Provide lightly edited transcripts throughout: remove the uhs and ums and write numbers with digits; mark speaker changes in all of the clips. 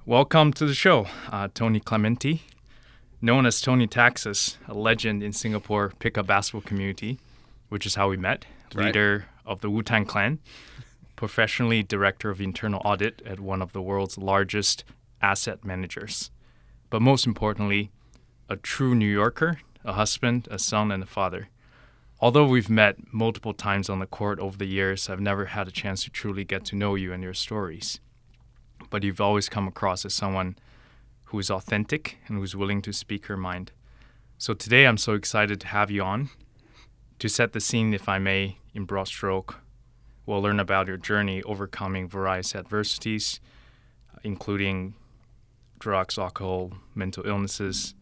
Speaker 1: Welcome to the show, Tony Clemente, known as Tony Taxis, a legend in Singapore pickup basketball community, which is how we met,
Speaker 2: Right.
Speaker 1: leader of the Wu-Tang Clan, professionally director of internal audit at one of the world's largest asset managers. But most importantly, a true New Yorker, a husband, a son, and a father. Although we've met multiple times on the court over the years, I've never had a chance to truly get to know you and your stories. But you've always come across as someone who is authentic and who's willing to speak her mind. So today I'm so excited to have you on. To set the scene, if I may, in broad stroke, we'll learn about your journey overcoming various adversities, including drugs, alcohol, mental illnesses,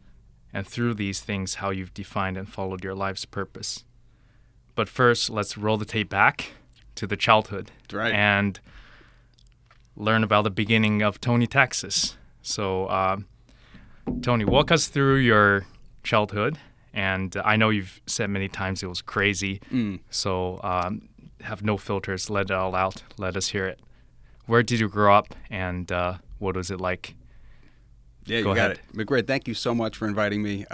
Speaker 1: and through these things, how you've defined and followed your life's purpose. But first, let's roll the tape back to the childhood.
Speaker 2: Right.
Speaker 1: And learn about the beginning of Tony Taxis. So, Tony, walk us through your childhood. And I know you've said many times it was crazy. So have no filters. Let it all out. Let us hear it. Where did you grow up, and what was it like?
Speaker 2: Yeah,
Speaker 1: Go
Speaker 2: you got
Speaker 1: ahead.
Speaker 2: it. But great. Thank you so much for inviting me.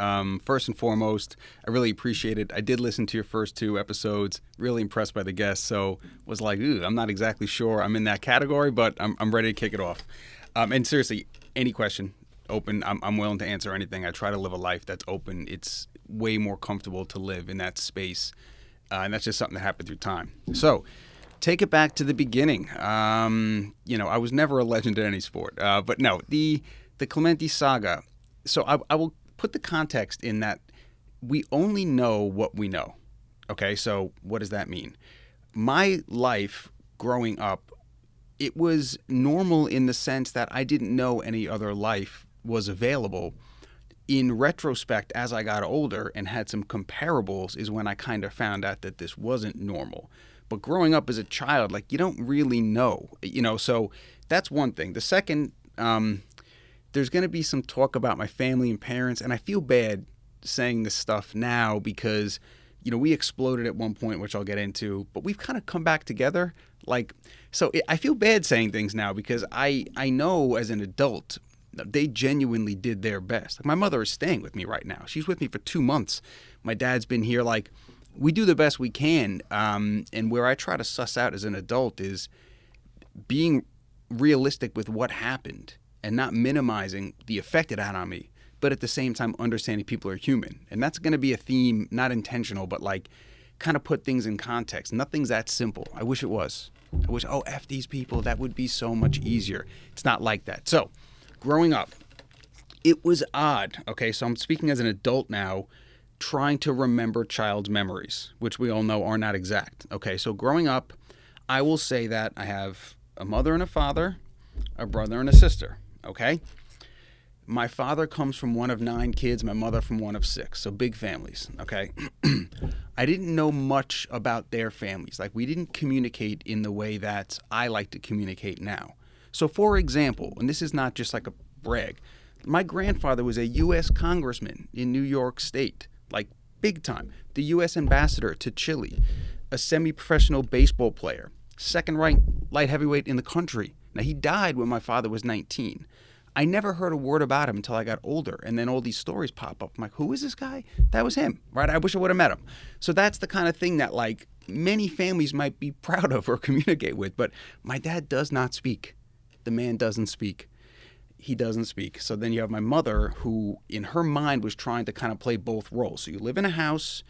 Speaker 2: First and foremost, I really appreciate it. I did listen to your first two episodes. Really impressed by the guests. So was like, I'm not exactly sure I'm in that category, but I'm ready to kick it off. And seriously, any question, open. I'm willing to answer anything. I try to live a life that's open. It's way more comfortable to live in that space. And that's just something that happened through time. So take it back to the beginning. I was never a legend in any sport. But no, the Clemente saga. So I will put the context in that we only know what we know. Okay, so what does that mean? My life growing up, it was normal in the sense that I didn't know any other life was available. In retrospect, as I got older and had some comparables, is when I kind of found out that this wasn't normal. But growing up as a child, you don't really know, so that's one thing. The second, there's going to be some talk about my family and parents, and I feel bad saying this stuff now because, we exploded at one point, which I'll get into, but we've kind of come back together. I feel bad saying things now because I know as an adult, they genuinely did their best. My mother is staying with me right now. She's with me for 2 months. My dad's been here. We do the best we can. And where I try to suss out as an adult is being realistic with what happened and not minimizing the effect it had on me, but at the same time understanding people are human. And that's going to be a theme, not intentional, but kind of put things in context. Nothing's that simple. I wish it was. I wish, F these people, that would be so much easier. It's not like that. So growing up, it was odd. Okay, so I'm speaking as an adult now, trying to remember child's memories, which we all know are not exact. Okay, so growing up, I will say that I have a mother and a father, a brother and a sister. Okay, my father comes from one of 9 kids, my mother from one of 6, so big families. Okay, I didn't know much about their families. We didn't communicate in the way that I like to communicate now. So for example, and this is not just a brag, my grandfather was a U.S. congressman in New York State, big time, the U.S. ambassador to Chile, a semi-professional baseball player, second-ranked light heavyweight in the country. Now, he died when my father was 19. I never heard a word about him until I got older, and then all these stories pop up. I'm like, who is this guy? That was him, right? I wish I would have met him. So that's the kind of thing that, many families might be proud of or communicate with, but my dad does not speak. The man doesn't speak. He doesn't speak. So then you have my mother who, in her mind, was trying to kind of play both roles. So you live in a house.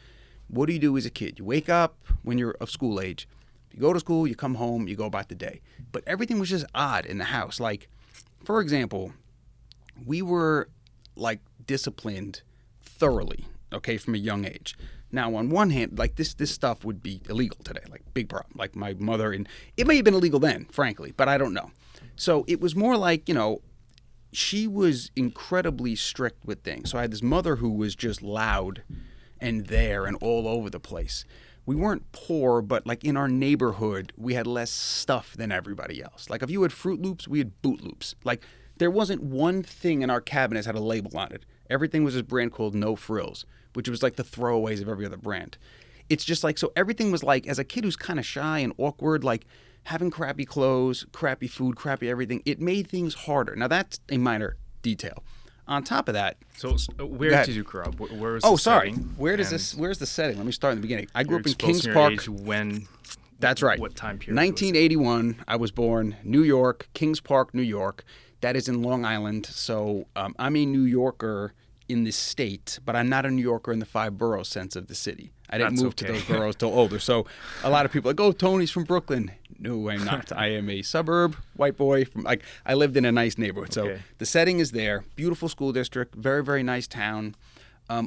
Speaker 2: What do you do as a kid? You wake up when you're of school age. You go to school, you come home, you go about the day. But everything was just odd in the house. For example, we were, disciplined thoroughly, okay, from a young age. Now, on one hand, this stuff would be illegal today, big problem. My mother, and it may have been illegal then, frankly, but I don't know. So it was more she was incredibly strict with things. So I had this mother who was just loud and there and all over the place. We weren't poor, but in our neighborhood, we had less stuff than everybody else. If you had Fruit Loops, we had Boot Loops. There wasn't one thing in our cabinets had a label on it. Everything was this brand called No Frills, which was the throwaways of every other brand. It's just so everything was as a kid who's kind of shy and awkward, having crappy clothes, crappy food, crappy everything, it made things harder. Now, that's a minor detail. On top of that...
Speaker 1: So where did you grow up? Where was the setting?
Speaker 2: Where's the setting? Let me start in the beginning. I grew up in
Speaker 1: Kings
Speaker 2: Kings Park.
Speaker 1: When...
Speaker 2: That's right.
Speaker 1: What time period?
Speaker 2: 1981, I was born, New York, Kings Park, New York. That is in Long Island. So I'm a New Yorker in the state, but I'm not a New Yorker in the 5 borough sense of the city. I didn't move to those boroughs till older. So a lot of people are like, oh, Tony's from Brooklyn. No, I'm not. I am a suburb, white boy. I lived in a nice neighborhood. So the setting is there. Beautiful school district. Very, very nice town.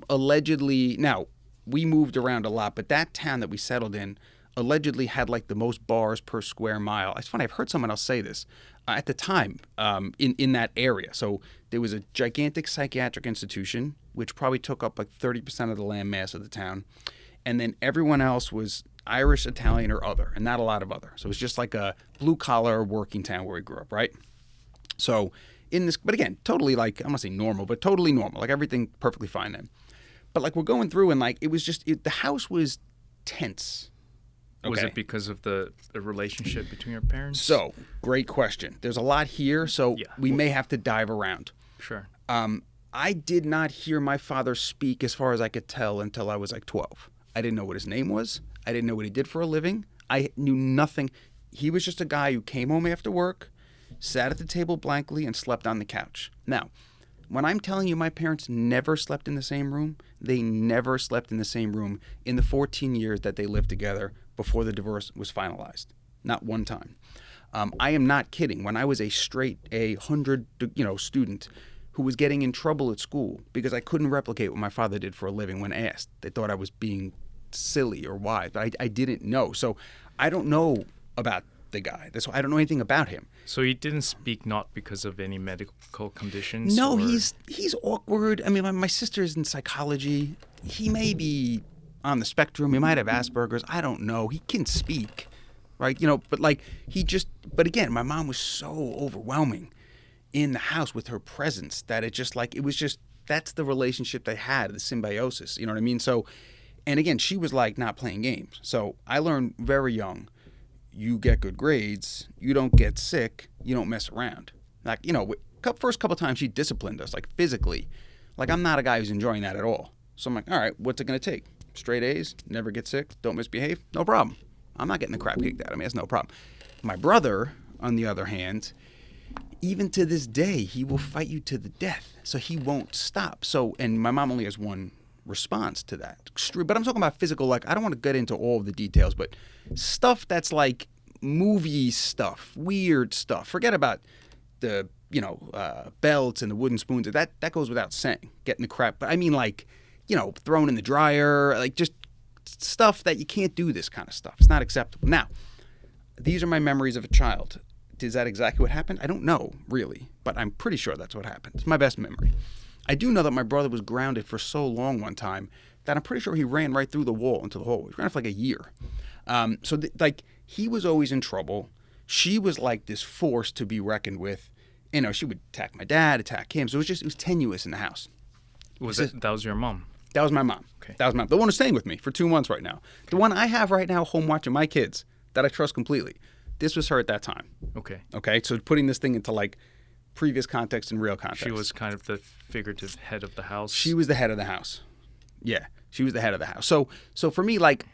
Speaker 2: Allegedly, now, we moved around a lot, but that town that we settled in allegedly had like the most bars per square mile. It's funny, I've heard someone else say this at the time in that area. So there was a gigantic psychiatric institution, which probably took up like 30% of the land mass of the town. And then everyone else was Irish, Italian, or other, and not a lot of other. So it was just like a blue-collar working town where we grew up, right? So in this, but again, totally like, I'm going to say normal, but totally normal. Like everything perfectly fine then. But like we're going through and like it was just, the house was tense. Okay.
Speaker 1: Was it because of the relationship between your parents?
Speaker 2: So, great question. There's a lot here, so we may have to dive around.
Speaker 1: Sure.
Speaker 2: I did not hear my father speak, as far as I could tell, until I was like 12. I didn't know what his name was. I didn't know what he did for a living. I knew nothing. He was just a guy who came home after work, sat at the table blankly, and slept on the couch. Now, when I'm telling you my parents never slept in the same room, they never slept in the same room in the 14 years that they lived together before the divorce was finalized. Not one time. I am not kidding. When I was a straight A 100 student who was getting in trouble at school because I couldn't replicate what my father did for a living when asked, they thought I was being silly or wise, but I didn't know. So I don't know about the guy. That's why I don't know anything about him.
Speaker 1: So he didn't speak not because of any medical conditions?
Speaker 2: No, he's awkward. I mean, my sister is in psychology. He may be on the spectrum. He might have Asperger's. I don't know. He can speak, right? But like but again, my mom was so overwhelming in the house with her presence that that's the relationship they had, the symbiosis. You know what I mean? So, and again, she was like not playing games. So I learned very young, you get good grades, you don't get sick, you don't mess around. Like, first couple times she disciplined us, like physically. Like I'm not a guy who's enjoying that at all. So I'm like, all right, what's it going to take? Straight A's, never get sick, don't misbehave, no problem. I'm not getting the crap kicked out of me. That's no problem. My brother, on the other hand, even to this day, he will fight you to the death. So he won't stop. So, and my mom only has one response to that. But I'm talking about physical, like I don't want to get into all of the details, but stuff that's like movie stuff, weird stuff. Forget about the, belts and the wooden spoons. That goes without saying, getting the crap. But I mean like, thrown in the dryer, like just stuff that you can't do this kind of stuff. It's not acceptable. Now, these are my memories of a child. Is that exactly what happened? I don't know, really, but I'm pretty sure that's what happened. It's my best memory. I do know that my brother was grounded for so long one time that I'm pretty sure he ran right through the wall into the hole. He was grounded for like a year. He was always in trouble. She was like this force to be reckoned with. She would attack my dad, attack him. So it was tenuous in the house.
Speaker 1: That was your mom?
Speaker 2: That was my mom.
Speaker 1: Okay.
Speaker 2: That was my mom. The one who's staying with me for 2 months right now. Okay. The one I have right now home watching my kids that I trust completely. This was her at that time.
Speaker 1: Okay.
Speaker 2: Okay. So putting this thing into like previous context and real context.
Speaker 1: She was kind of the figurative head of the house.
Speaker 2: She was the head of the house. Yeah. She was the head of the house. So for me, like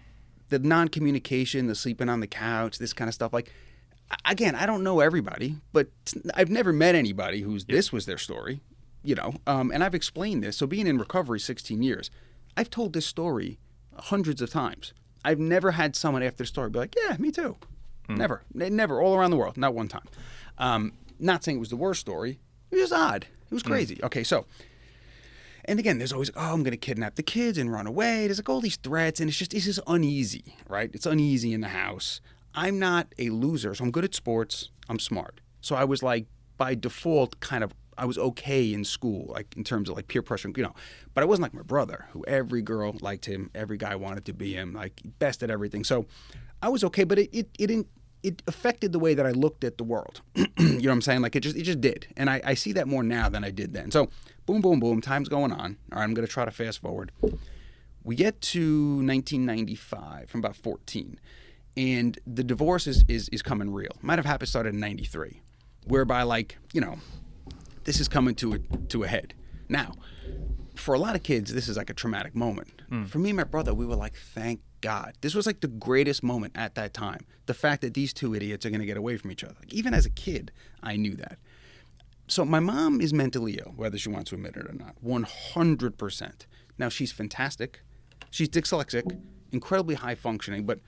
Speaker 2: the non-communication, the sleeping on the couch, this kind of stuff, like, again, I don't know everybody, but I've never met anybody this was their story. And I've explained this. So being in recovery 16 years, I've told this story hundreds of times. I've never had someone after the story be like, yeah, me too. Never, all around the world, not one time. Not saying it was the worst story. It was odd. It was crazy. Okay, so, and again, there's always, I'm going to kidnap the kids and run away. There's like all these threats, and it's just uneasy, right? It's uneasy in the house. I'm not a loser, so I'm good at sports. I'm smart. So I was like, by default, I was okay in school, like in terms of like peer pressure, but I wasn't like my brother, who every girl liked him, every guy wanted to be him, like best at everything. So I was okay, but it affected the way that I looked at the world. You know what I'm saying? Like it just did. And I see that more now than I did then. So boom, boom, boom, time's going on. All right, I'm going to try to fast forward. We get to 1995, from about 14. And the divorce is coming real. Might have happened started in 93, whereby, like, you know, this is coming to a head. Now, for a lot of kids, this is like a traumatic moment. For me and my brother, we were like, thank God. This was like the greatest moment at that time. The fact that these two idiots are going to get away from each other. Like, even as a kid, I knew that. So my mom is mentally ill, whether she wants to admit it or not, 100%. Now, she's fantastic. She's dyslexic, incredibly high functioning, but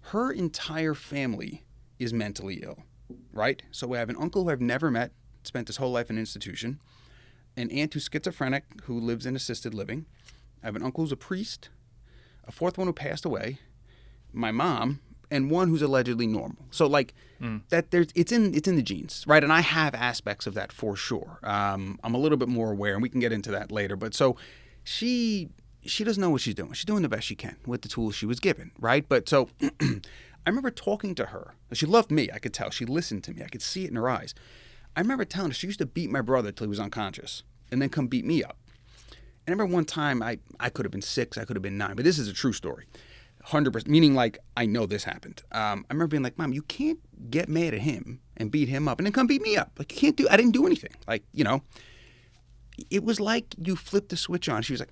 Speaker 2: her entire family is mentally ill, right? So we have an uncle who I've never met, spent his whole life in an institution, an aunt who's schizophrenic who lives in assisted living. I have an uncle who's a priest, a fourth one who passed away, my mom, and one who's allegedly normal. So like that, it's in the genes, right? And I have aspects of that for sure. I'm a little bit more aware, and we can get into that later. But so she doesn't know what she's doing. She's doing the best she can with the tools she was given, right? But so I remember talking to her. She loved me. I could tell. She listened to me. I could see it in her eyes. I remember telling her she used to beat my brother till he was unconscious and then come beat me up. And I remember one time I could have been 6, I could have been 9, but this is a true story. 100%, meaning like I know this happened. I remember being like, Mom, you can't get mad at him and beat him up and then come beat me up. Like, you can't I didn't do anything. Like, you know, it was like you flipped the switch on. She was like,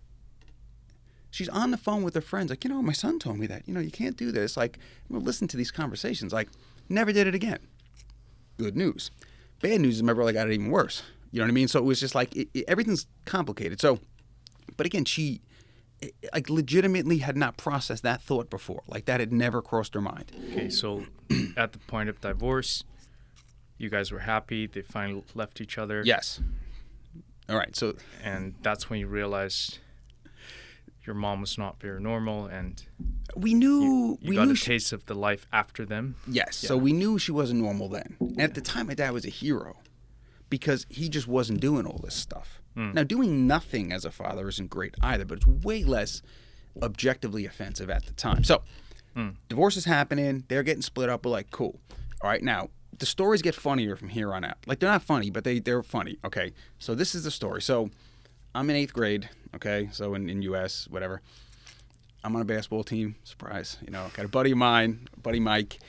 Speaker 2: she's on the phone with her friends. Like, you know, my son told me that, you know, you can't do this. Like, listen to these conversations. Like, never did it again. Good news. Bad news is my brother got it even worse. You know what I mean? So it was just like, everything's complicated. So, but again, she like legitimately had not processed that thought before. Like, that had never crossed her mind.
Speaker 1: Okay, so at the point of divorce, you guys were happy. They finally left each other.
Speaker 2: Yes. All right. So,
Speaker 1: and that's when you realized your mom was not very normal, and
Speaker 2: we knew
Speaker 1: you got a taste of the life after them.
Speaker 2: Yes.
Speaker 1: Yeah.
Speaker 2: So we knew she wasn't normal then. And at the time, my dad was a hero because he just wasn't doing all this stuff. Now, doing nothing as a father isn't great either, but it's way less objectively offensive at the time. So, divorce is happening. They're getting split up. We're like, cool. All right, now, the stories get funnier from here on out. Like, they're not funny, but they're funny, okay? So this is the story. So I'm in 8th grade, okay? So in U.S., whatever. I'm on a basketball team. Surprise. You know, got a buddy of mine, buddy Mike.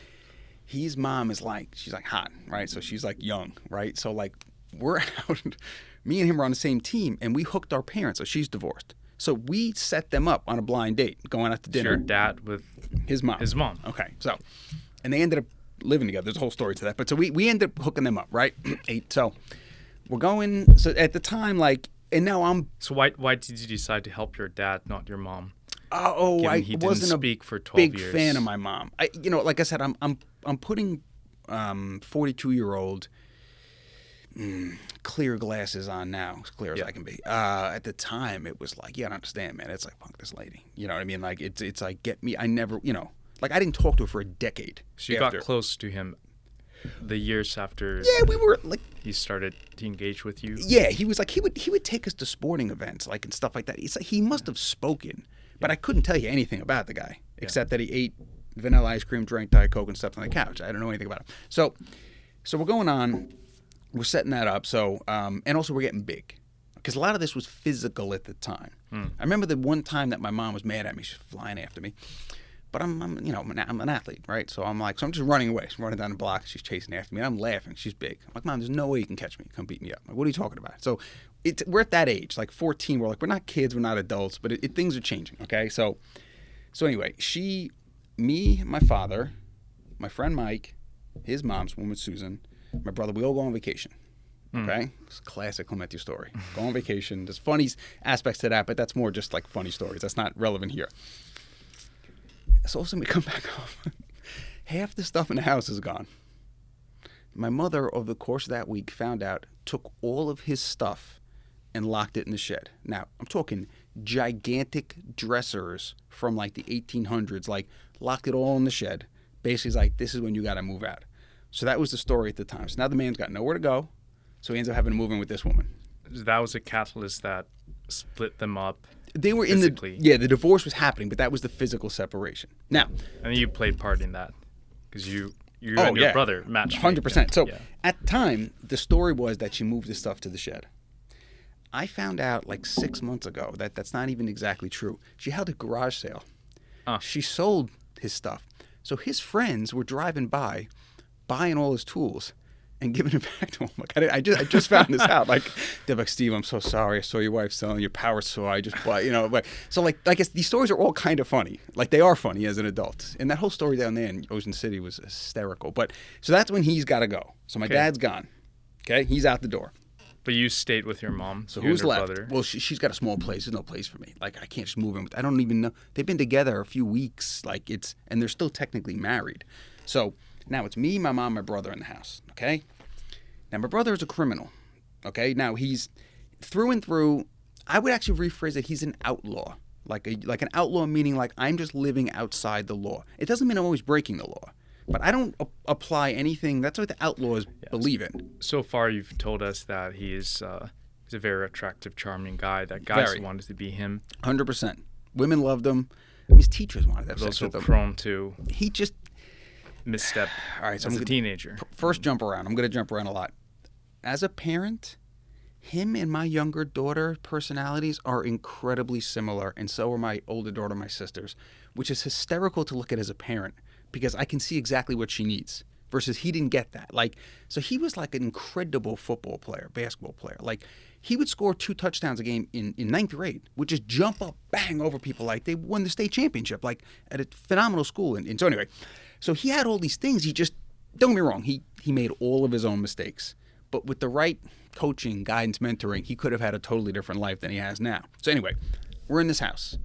Speaker 2: His mom is like, she's like hot, right? So she's like young, right? So like we're out. Me and him were on the same team, and we hooked our parents. So she's divorced. So we set them up on a blind date, going out to dinner.
Speaker 1: Your dad with
Speaker 2: his mom.
Speaker 1: His mom.
Speaker 2: Okay. So, and they ended up living together. There's a whole story to that. But so we ended up hooking them up, right? 8. So we're going. So at the time, like, and now I'm.
Speaker 1: So why did you decide to help your dad, not your mom?
Speaker 2: He wasn't
Speaker 1: speak for 12
Speaker 2: big
Speaker 1: years.
Speaker 2: fan of my mom. Like I said, I'm putting 42-year-old clear glasses on now, as clear as I can be. At the time, it was like, you don't understand, man. It's like, punk this lady. You know what I mean? Like, it's like, get me. I never, like, I didn't talk to her for a decade.
Speaker 1: So you got close to him the years after.
Speaker 2: Yeah, we were like.
Speaker 1: He started to engage with you.
Speaker 2: Yeah, he was like, he would take us to sporting events, like, and stuff like that. It's like he must have spoken, but I couldn't tell you anything about the guy except that he ate vanilla ice cream, drank Diet Coke, and slept on the couch. I don't know anything about him. So we're going on. We're setting that up. So, and also we're getting big because a lot of this was physical at the time. I remember the one time that my mom was mad at me. She's flying after me, but I'm an athlete, right? So I'm like, I'm just running away. She's running down the block. She's chasing after me, and I'm laughing. She's big. I'm like, Mom, there's no way you can catch me. Come beat me up. I'm like, what are you talking about? So we're at that age, like 14. We're like, we're not kids. We're not adults, but things are changing. Okay. So anyway, me, my father, my friend Mike, his mom's woman Susan, my brother, we all go on vacation. Okay? It's a classic Clemente story. Go on vacation. There's funny aspects to that, but that's more just like funny stories. That's not relevant here. So all of a sudden we come back home. Half the stuff in the house is gone. My mother, over the course of that week, found out, took all of his stuff and locked it in the shed. Now, I'm talking gigantic dressers from like the 1800s, like locked it all in the shed. Basically, it's like, this is when you got to move out. So that was the story at the time. So now the man's got nowhere to go. So he ends up having to move in with this woman.
Speaker 1: That was a catalyst that split them up.
Speaker 2: They were
Speaker 1: physically.
Speaker 2: The divorce was happening, but that was the physical separation. Now,
Speaker 1: and you played part in that because you and your brother matched.
Speaker 2: 100%. So at the time, the story was that she moved his stuff to the shed. I found out like 6 months ago that that's not even exactly true. She held a garage sale. She sold his stuff. So his friends were driving by, buying all his tools and giving it back to him. Like, I just found this out. Like, they're like, Steve, I'm so sorry. I saw your wife selling your power saw. I just bought, like, so like, I guess these stories are all kind of funny. Like, they are funny as an adult. And that whole story down there in Ocean City was hysterical. But so that's when he's got to go. So my dad's gone. Okay, he's out the door.
Speaker 1: But you stayed with your mom.
Speaker 2: So
Speaker 1: you
Speaker 2: who's
Speaker 1: and her
Speaker 2: left?
Speaker 1: brother.
Speaker 2: Well, she's got a small place. There's no place for me. Like, I can't just move in. I don't even know. They've been together a few weeks. Like, and they're still technically married. So now it's me, my mom, my brother in the house. Okay. Now, my brother is a criminal, okay? Now, he's through and through, I would actually rephrase it, he's an outlaw. Like an outlaw meaning like I'm just living outside the law. It doesn't mean I'm always breaking the law, but I don't apply anything. That's what the outlaws believe in.
Speaker 1: So far, you've told us that he's a very attractive, charming guy, that guys wanted to be him.
Speaker 2: 100%. Women loved him. His teachers wanted to have sex
Speaker 1: Also
Speaker 2: with him.
Speaker 1: prone to
Speaker 2: He just...
Speaker 1: misstep
Speaker 2: All right, so
Speaker 1: as a teenager.
Speaker 2: First jump around. I'm going to jump around a lot. As a parent, him and my younger daughter personalities are incredibly similar, and so are my older daughter, my sisters, which is hysterical to look at as a parent because I can see exactly what she needs versus he didn't get that. Like, so he was like an incredible football player, basketball player. Like, he would score 2 touchdowns a game in ninth grade, would just jump up, bang over people like they won the state championship, like at a phenomenal school. And so anyway, so he had all these things. He just, don't get me wrong, he made all of his own mistakes. But with the right coaching, guidance, mentoring, he could have had a totally different life than he has now. So anyway, we're in this house.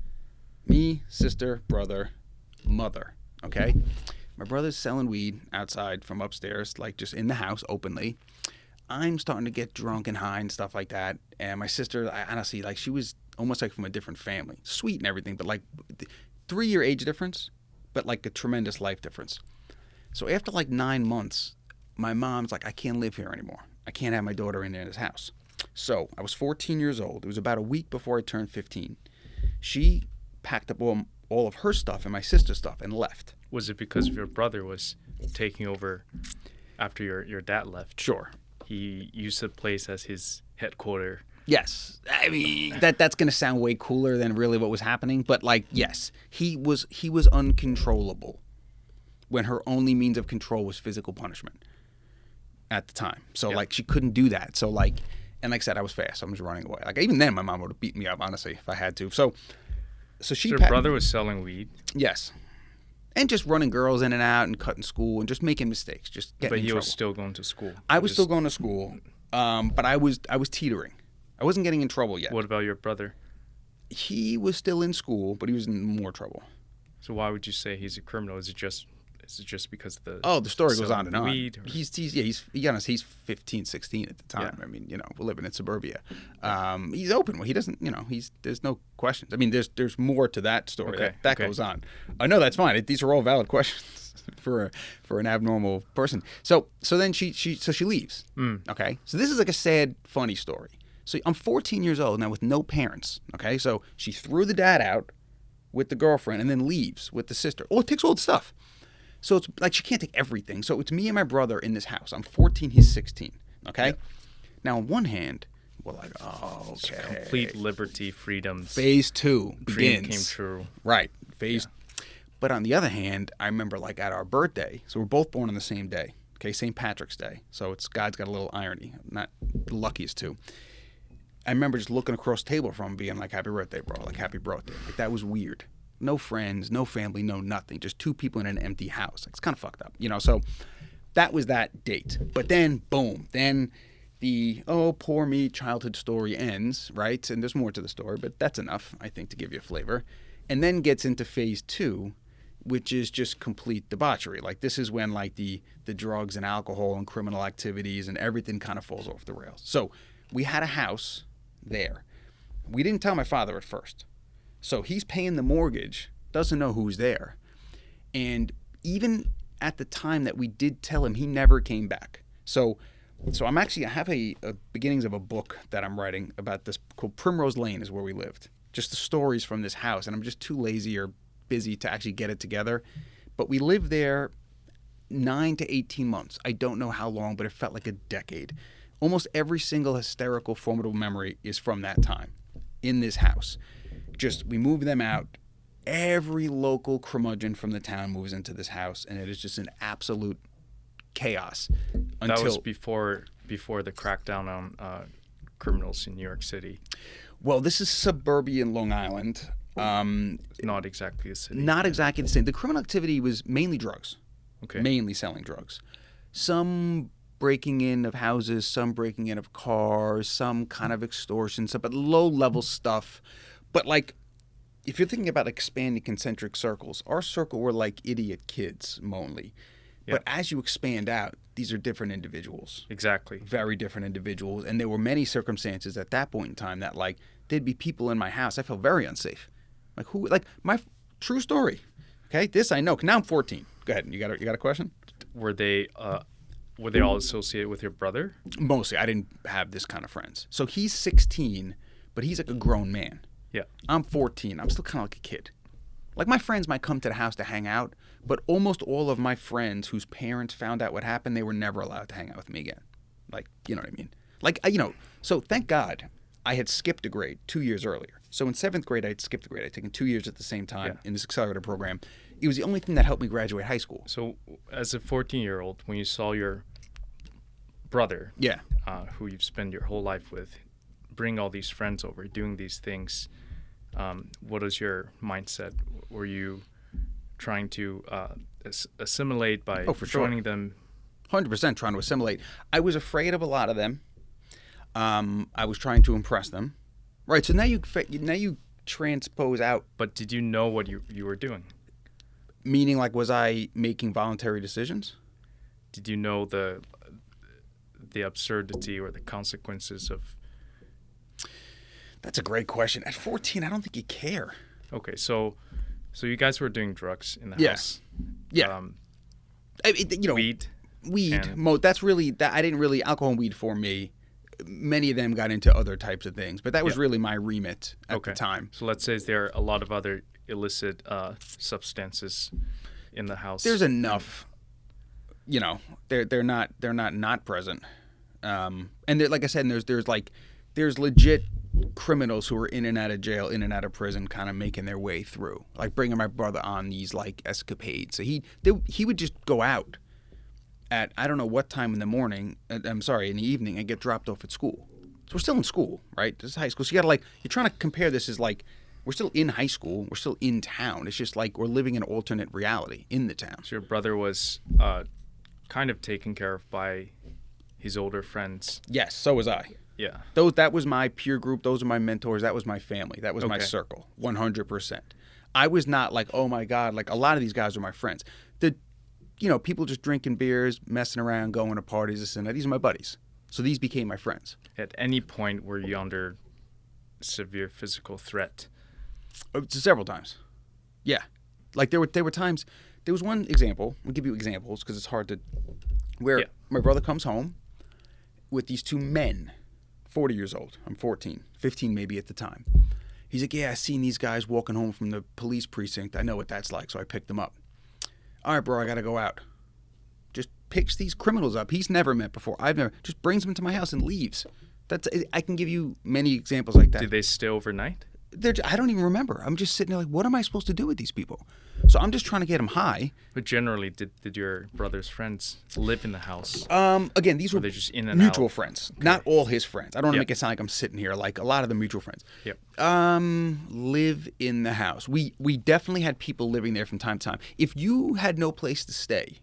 Speaker 2: Me, sister, brother, mother, okay? My brother's selling weed outside from upstairs, like just in the house openly. I'm starting to get drunk and high and stuff like that. And my sister, I honestly, like, she was almost like from a different family. Sweet and everything, but like 3-year age difference, but like a tremendous life difference. So after like 9 months, my mom's like, I can't live here anymore. I can't have my daughter in this house. So I was 14 years old. It was about a week before I turned 15. She packed up all of her stuff and my sister's stuff and left.
Speaker 1: Was it because your brother was taking over after your dad left?
Speaker 2: Sure.
Speaker 1: He used the place as his headquarters.
Speaker 2: Yes. I mean, that's going to sound way cooler than really what was happening. But, like, yes, he was uncontrollable when her only means of control was physical punishment at the time. So, like, she couldn't do that. So, like, and like I said, I was fast. I was running away. Like, even then, my mom would have beat me up, honestly, if I had to. So
Speaker 1: your brother was selling weed?
Speaker 2: Yes. And just running girls in and out and cutting school and just making mistakes, just getting in trouble.
Speaker 1: But he was still going to school.
Speaker 2: I was still going to school, but I was teetering. I wasn't getting in trouble yet.
Speaker 1: What about your brother?
Speaker 2: He was still in school, but he was in more trouble.
Speaker 1: So why would you say he's a criminal? Is it just because of the
Speaker 2: the story goes on and on.
Speaker 1: Weed,
Speaker 2: he's 15, 16 at the time. Yeah. I mean, we're living in suburbia. He's open. Well, he doesn't. There's no questions. I mean, there's more to that story.
Speaker 1: Okay.
Speaker 2: That goes on. I know that's fine. These are all valid questions for an abnormal person. So then she leaves. Okay. So this is like a sad, funny story. So I'm 14 years old now with no parents. Okay. So she threw the dad out with the girlfriend and then leaves with the sister. Oh, it takes all the stuff. So it's like she can't take everything. So it's me and my brother in this house. I'm 14, he's 16. Okay? Yep. Now, on one hand, we're like, oh, okay.
Speaker 1: It's complete liberty, freedom.
Speaker 2: Phase 2 begins.
Speaker 1: Dream came true.
Speaker 2: Right. But on the other hand, I remember like at our birthday, so we're both born on the same day. Okay, St. Patrick's Day. So God's got a little irony. I'm not the luckiest too. I remember just looking across the table from him being like, happy birthday, bro. Like, happy birthday. Like, that was weird. No friends, no family, no nothing. Just 2 people in an empty house. Like, it's kind of fucked up, So that was that date. But then, boom. Then the, oh, poor me childhood story ends, right? And there's more to the story, but that's enough, I think, to give you a flavor. And then gets into phase 2, which is just complete debauchery. Like, this is when, like, the drugs and alcohol and criminal activities and everything kind of falls off the rails. So we had a house there. We didn't tell my father at first. So he's paying the mortgage, doesn't know who's there. And even at the time that we did tell him, he never came back. So I have a beginnings of a book that I'm writing about this called Primrose Lane is where we lived. Just the stories from this house. And I'm just too lazy or busy to actually get it together. But we lived there 9 to 18 months. I don't know how long, but it felt like a decade. Almost every single hysterical, formidable memory is from that time in this house. Just, we moved them out. every local curmudgeon from the town moves into this house, and it is just an absolute chaos.
Speaker 1: That was before the crackdown on criminals in New York City.
Speaker 2: Well, this is suburban Long Island.
Speaker 1: Not exactly the city.
Speaker 2: Not exactly the same. The criminal activity was mainly drugs.
Speaker 1: Okay.
Speaker 2: Mainly selling drugs. Some breaking in of houses, some breaking in of cars, some kind of extortion, stuff, but low-level stuff. But, like, if you're thinking about expanding concentric circles, our circle were like idiot kids, mainly. Yeah. But as you expand out, these are different individuals.
Speaker 1: Exactly.
Speaker 2: Very different individuals. And there were many circumstances at that point in time that, like, there'd be people in my house. I felt very unsafe. Like, who? Like, my true story. Okay? This I know. Now I'm 14. Go ahead. You got a question?
Speaker 1: Were they all associated with your brother?
Speaker 2: Mostly. I didn't have this kind of friends. So he's 16, but he's like a grown man.
Speaker 1: Yeah.
Speaker 2: I'm 14. I'm still kind of like a kid. Like, my friends might come to the house to hang out, but almost all of my friends whose parents found out what happened, they were never allowed to hang out with me again. Like, you know what I mean? Like, so thank God I had skipped a grade 2 years earlier. So in 7th grade, I had skipped a grade. I'd taken 2 years at the same time in this accelerator program. It was the only thing that helped me graduate high school.
Speaker 1: So as a 14-year-old, when you saw your brother, who you've spent your whole life with, bring all these friends over, doing these things, what was your mindset? Were you trying to assimilate by joining them?
Speaker 2: 100% trying to assimilate. I was afraid of a lot of them. I was trying to impress them. Right, so now you transpose out.
Speaker 1: But did you know what you were doing?
Speaker 2: Meaning, like, was I making voluntary decisions?
Speaker 1: Did you know the absurdity or the consequences of?
Speaker 2: That's a great question. At 14, I don't think you care.
Speaker 1: Okay, so you guys were doing drugs in the house.
Speaker 2: Yeah.
Speaker 1: Weed.
Speaker 2: That's really that. I didn't really alcohol and weed for me. Many of them got into other types of things, but that was really my remit at the time.
Speaker 1: So let's say there are a lot of other illicit substances in the house.
Speaker 2: There's enough. They're not present. And like I said, there's legit criminals who are in and out of jail, in and out of prison, kind of making their way through, like bringing my brother on these like escapades. So he would just go out at I don't know what time in the evening, and get dropped off at school. So we're still in school, right? This is high school. So you gotta you're trying to compare this as like we're still in high school, we're still in town. It's just like we're living an alternate reality in the town.
Speaker 1: So your brother was kind of taken care of by his older friends.
Speaker 2: Yes, so was I.
Speaker 1: Yeah.
Speaker 2: That was my peer group. Those are my mentors. That was my family. That was my circle. 100%. I was not like, oh my God, like a lot of these guys are my friends. People just drinking beers, messing around, going to parties, this and that. These are my buddies. So these became my friends.
Speaker 1: At any point were you under severe physical threat?
Speaker 2: Several times. Yeah. Like there were times. There was one example. I'll give you examples because it's hard to. Where my brother comes home with these two men, 40 years old. I'm 14, 15 maybe at the time. He's like, I seen these guys walking home from the police precinct. I know what that's like, so I picked them up. All right, bro, I got to go out. Just picks these criminals up he's never met before. Just brings them to my house and leaves. I can give you many examples like that.
Speaker 1: Did they stay overnight?
Speaker 2: I don't even remember. I'm just sitting there like, what am I supposed to do with these people? So I'm just trying to get them high.
Speaker 1: But generally, did your brother's friends live in the house?
Speaker 2: Again, these were
Speaker 1: just in and
Speaker 2: mutual
Speaker 1: out?
Speaker 2: friends, not all his friends. I don't want to make it sound like I'm sitting here. Like a lot of the mutual friends.
Speaker 1: Yep.
Speaker 2: Live in the house. We definitely had people living there from time to time. If you had no place to stay,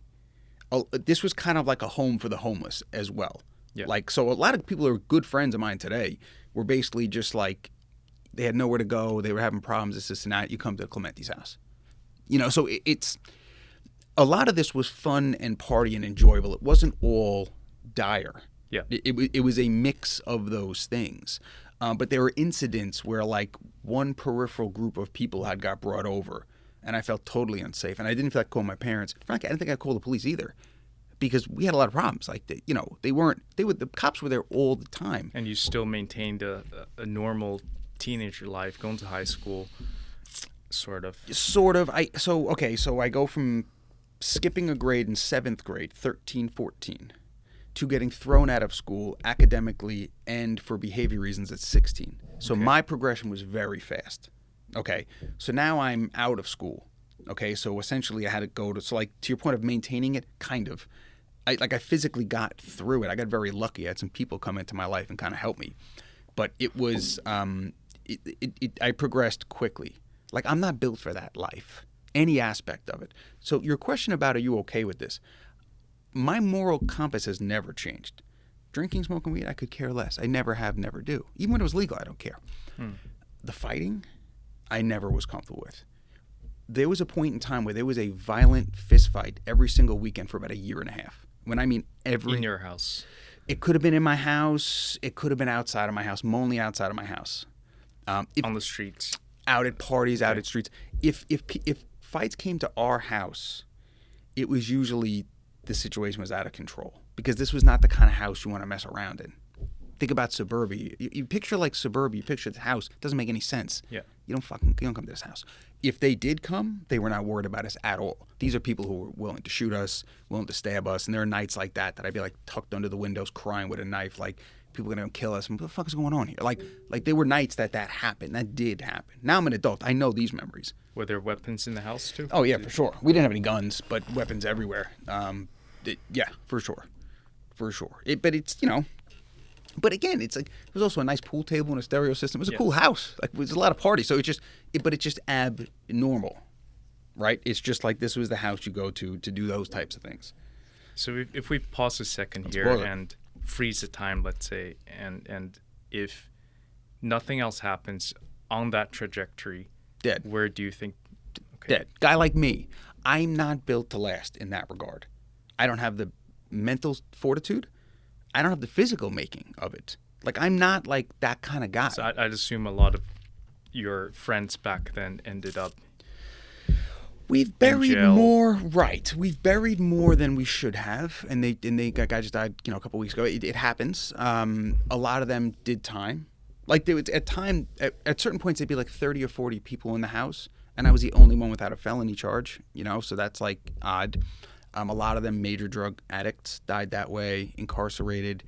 Speaker 2: this was kind of like a home for the homeless as well.
Speaker 1: Yeah.
Speaker 2: Like, so a lot of people who are good friends of mine today were basically just like, they had nowhere to go. They were having problems, this and that. You come to Clemente's house. So it's a lot of this was fun and party and enjoyable. It wasn't all dire.
Speaker 1: Yeah.
Speaker 2: It was a mix of those things. But there were incidents where like one peripheral group of people had got brought over and I felt totally unsafe. And I didn't feel like calling my parents. Frankly, I didn't think I'd call the police either because we had a lot of problems. Like, the cops were there all the time.
Speaker 1: And you still maintained a normal teenager life, going to high school, sort of. So I go from skipping a grade in 7th grade, 13, 14, to getting thrown out of school academically and for behavior reasons at 16. So my progression was very fast.
Speaker 2: Okay, so now I'm out of school. Okay, so essentially I had to go to, so like to your point of maintaining it, kind of. I physically got through it. I got very lucky. I had some people come into my life and kind of help me. But it was, I progressed quickly. Like, I'm not built for that life, any aspect of it. So your question about are you okay with this? My moral compass has never changed. Drinking, smoking weed, I could care less. I never have, never do. Even when it was legal, I don't care. The fighting, I never was comfortable with. There was a point in time where there was a violent fist fight every single weekend for about a year and a half. When I mean every...
Speaker 1: In your house?
Speaker 2: It could have been in my house. It could have been outside of my house, mainly outside of my house.
Speaker 1: On the streets?
Speaker 2: Out at parties, out at streets. If fights came to our house, it was usually the situation was out of control. Because this was not the kind of house you want to mess around in. Think about suburbia. You picture like suburbia, you picture the house. It doesn't make any sense.
Speaker 1: Yeah.
Speaker 2: You don't come to this house. If they did come, they were not worried about us at all. These are people who were willing to shoot us, willing to stab us, and there are nights like that I'd be like tucked under the windows crying with a knife, like people are gonna kill us. What the fuck is going on here? Like there were nights that happened. That did happen. Now I'm an adult. I know these memories.
Speaker 1: Were there weapons in the house too?
Speaker 2: Oh yeah, for sure. We didn't have any guns, but weapons everywhere. Yeah, for sure. But it's, you know. But again, it's like there was also a nice pool table and a stereo system. It was a cool house. Like it was a lot of parties. So it's just abnormal, right? It's just like this was the house you go to do those types of things.
Speaker 1: So if we pause a second here and freeze the time, let's say, and if nothing else happens on that trajectory,
Speaker 2: dead.
Speaker 1: Where do you think? Okay.
Speaker 2: Dead. Guy like me, I'm not built to last in that regard. I don't have the mental fortitude. I don't have the physical making of it. Like, I'm not like that kind of guy.
Speaker 1: So I'd assume a lot of your friends back then ended up
Speaker 2: We've buried more, right. We've buried more than we should have. And they guy just died, a couple weeks ago. It happens. A lot of them did time. Like, there was, at certain points, there'd be like 30 or 40 people in the house. And I was the only one without a felony charge, so that's like odd. A lot of them major drug addicts died that way, incarcerated.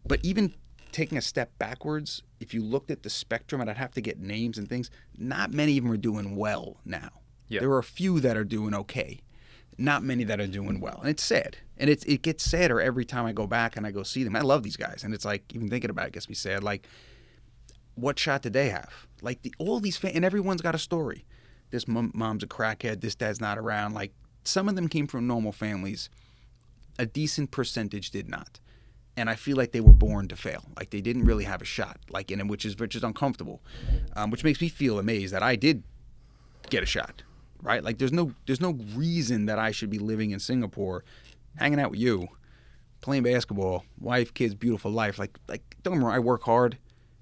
Speaker 2: But even taking a step backwards, if you looked at the spectrum, and I'd have to get names and things, not many of them are doing well now. Yeah. There are a few that are doing okay. Not many that are doing well. And it's sad. And it gets sadder every time I go back and I go see them. I love these guys. And it's like, even thinking about it gets me sad. Like, what shot did they have? Like, all these and everyone's got a story. This mom's a crackhead. This dad's not around. Like, some of them came from normal families. A decent percentage did not. And I feel like they were born to fail. Like, they didn't really have a shot. Like, in which is uncomfortable. Which makes me feel amazed that I did get a shot. Right? Like, there's no reason that I should be living in Singapore, hanging out with you, playing basketball, wife, kids, beautiful life. Like don't get me wrong, I work hard,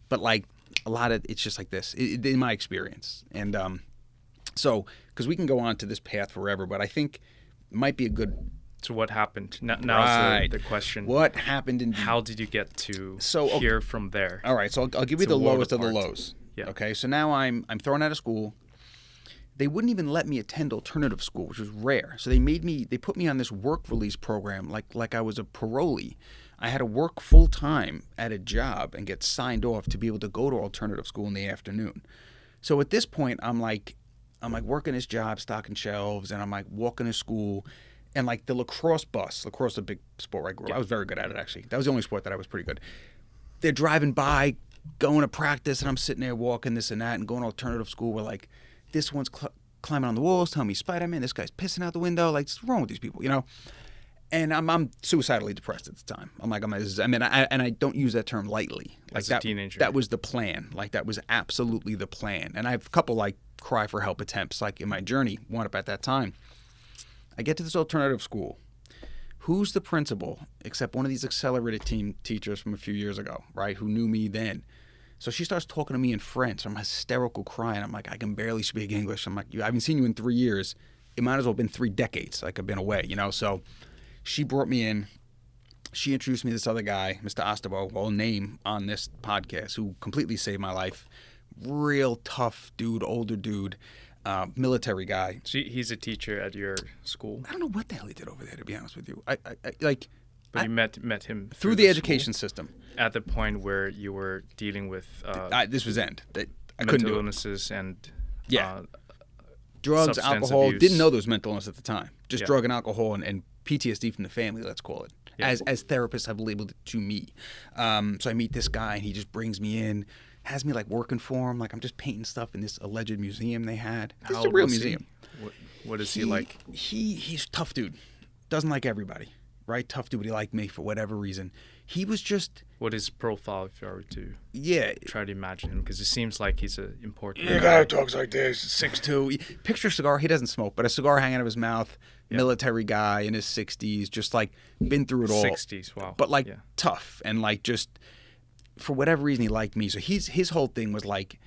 Speaker 2: but like a lot of it's just like this in my experience. And so, because we can go on to this path forever, but I think it might be a good.
Speaker 1: So what happened? Now
Speaker 2: right.
Speaker 1: is the question.
Speaker 2: What happened?
Speaker 1: How did you get to
Speaker 2: okay.
Speaker 1: here from there?
Speaker 2: All right, so I'll give you the lowest of the lows.
Speaker 1: Yeah.
Speaker 2: Okay, so now I'm thrown out of school. They wouldn't even let me attend alternative school, which was rare. So they put me on this work release program like I was a parolee. I had to work full time at a job and get signed off to be able to go to alternative school in the afternoon. So at this point, I'm like working this job, stocking shelves, and I'm like walking to school, and like the lacrosse is a big sport where I grew up. I was very good at it, actually. That was the only sport that I was pretty good. They're driving by, going to practice, and I'm sitting there walking this and that and going to alternative school where like this one's climbing on the walls, telling me Spider-Man, this guy's pissing out the window. Like, what's wrong with these people, And I'm suicidally depressed at the time. I don't use that term lightly. Like,
Speaker 1: as a teenager.
Speaker 2: That was the plan. Like, that was absolutely the plan. And I have a couple, like, cry for help attempts, like, in my journey, one up at that time. I get to this alternative school. Who's the principal, except one of these accelerated team teachers from a few years ago, right, who knew me then? So she starts talking to me in French. I'm hysterical crying. I'm like, I can barely speak English. I'm like, I haven't seen you in 3 years. It might as well have been 3 decades. Like, I've been away, So she brought me in. She introduced me to this other guy, Mr. Ostabo, well, name on this podcast, who completely saved my life. Real tough dude, older dude, military guy.
Speaker 1: So he's a teacher at your school?
Speaker 2: I don't know what the hell he did over there, to be honest with you.
Speaker 1: But you met him
Speaker 2: through the education system.
Speaker 1: At the point where you were dealing with
Speaker 2: this was end.
Speaker 1: Mental illnesses and
Speaker 2: Yeah. Drugs,
Speaker 1: substance
Speaker 2: alcohol.
Speaker 1: abuse.
Speaker 2: Didn't know there was mental illness at the time. Just
Speaker 1: Yeah.
Speaker 2: drug and alcohol and PTSD from the family, let's call it.
Speaker 1: Yeah.
Speaker 2: As therapists have labeled it to me. So I meet this guy and he just brings me in, has me like working for him. Like I'm just painting stuff in this alleged museum they had. It's a real museum.
Speaker 1: What is he like?
Speaker 2: He's a tough dude. Doesn't like everybody, right? Tough dude, but he liked me for whatever reason. He was just...
Speaker 1: What is his profile if you were to
Speaker 2: Yeah.
Speaker 1: try to imagine him? Because it seems like he's an important
Speaker 2: The
Speaker 1: guy.
Speaker 2: guy who talks like this, 6'2". Picture a cigar. He doesn't smoke, but a cigar hanging out of his mouth.
Speaker 1: Yeah.
Speaker 2: Military guy in his 60s, just like been through it all.
Speaker 1: 60s, wow.
Speaker 2: But like
Speaker 1: Yeah.
Speaker 2: tough and like just for whatever reason he liked me. So his whole thing was like,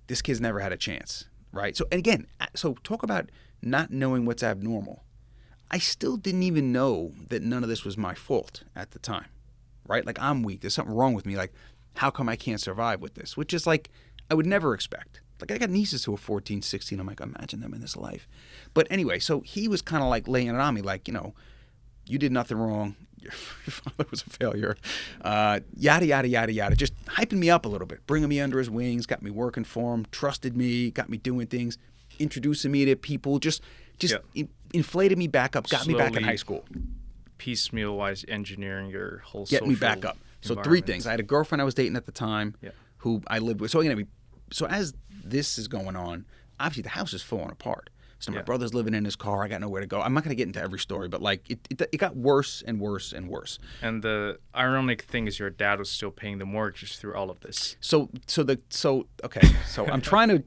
Speaker 2: this kid's never had a chance, right? So and again, so talk about not knowing what's abnormal. I still didn't even know that none of this was my fault at the time, right? Like I'm weak. There's something wrong with me. Like how come I can't survive with this? Which is like I would never expect. Like I got nieces who are 14, 16. I'm like, imagine them in this life. But anyway, so he was kind of like laying it on me like, you did nothing wrong. Your father was a failure. Yada, yada, yada, yada. Just hyping me up a little bit, bringing me under his wings, got me working for him, trusted me, got me doing things, introducing me to people, just inflated me back up, got me back in high school.
Speaker 1: Piecemeal-wise engineering your whole
Speaker 2: Get me back up. So three things. I had a girlfriend I was dating at the time who I lived with. So as this is going on, obviously the house is falling apart. So my brother's living in his car. I got nowhere to go. I'm not going to get into every story, but like it got worse and worse and worse.
Speaker 1: And the ironic thing is your dad was still paying the mortgage through all of this.
Speaker 2: So I'm trying to.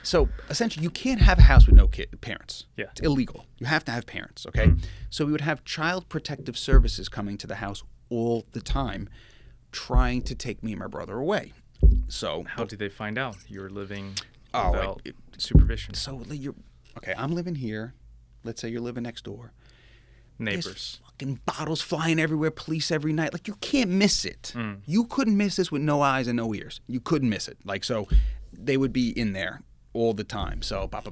Speaker 2: So essentially, you can't have a house with no parents.
Speaker 1: Yeah.
Speaker 2: It's illegal. You have to have parents. Okay. Mm-hmm. So we would have child protective services coming to the house all the time, trying to take me and my brother away. So
Speaker 1: how did they find out you were living
Speaker 2: Oh,
Speaker 1: without supervision?
Speaker 2: So I'm living here. Let's say you're living next door.
Speaker 1: Neighbors.
Speaker 2: There's fucking bottles flying everywhere, police every night. Like, you can't miss it.
Speaker 1: Mm.
Speaker 2: You couldn't miss this with no eyes and no ears. You couldn't miss it. Like, so they would be in there all the time. So, but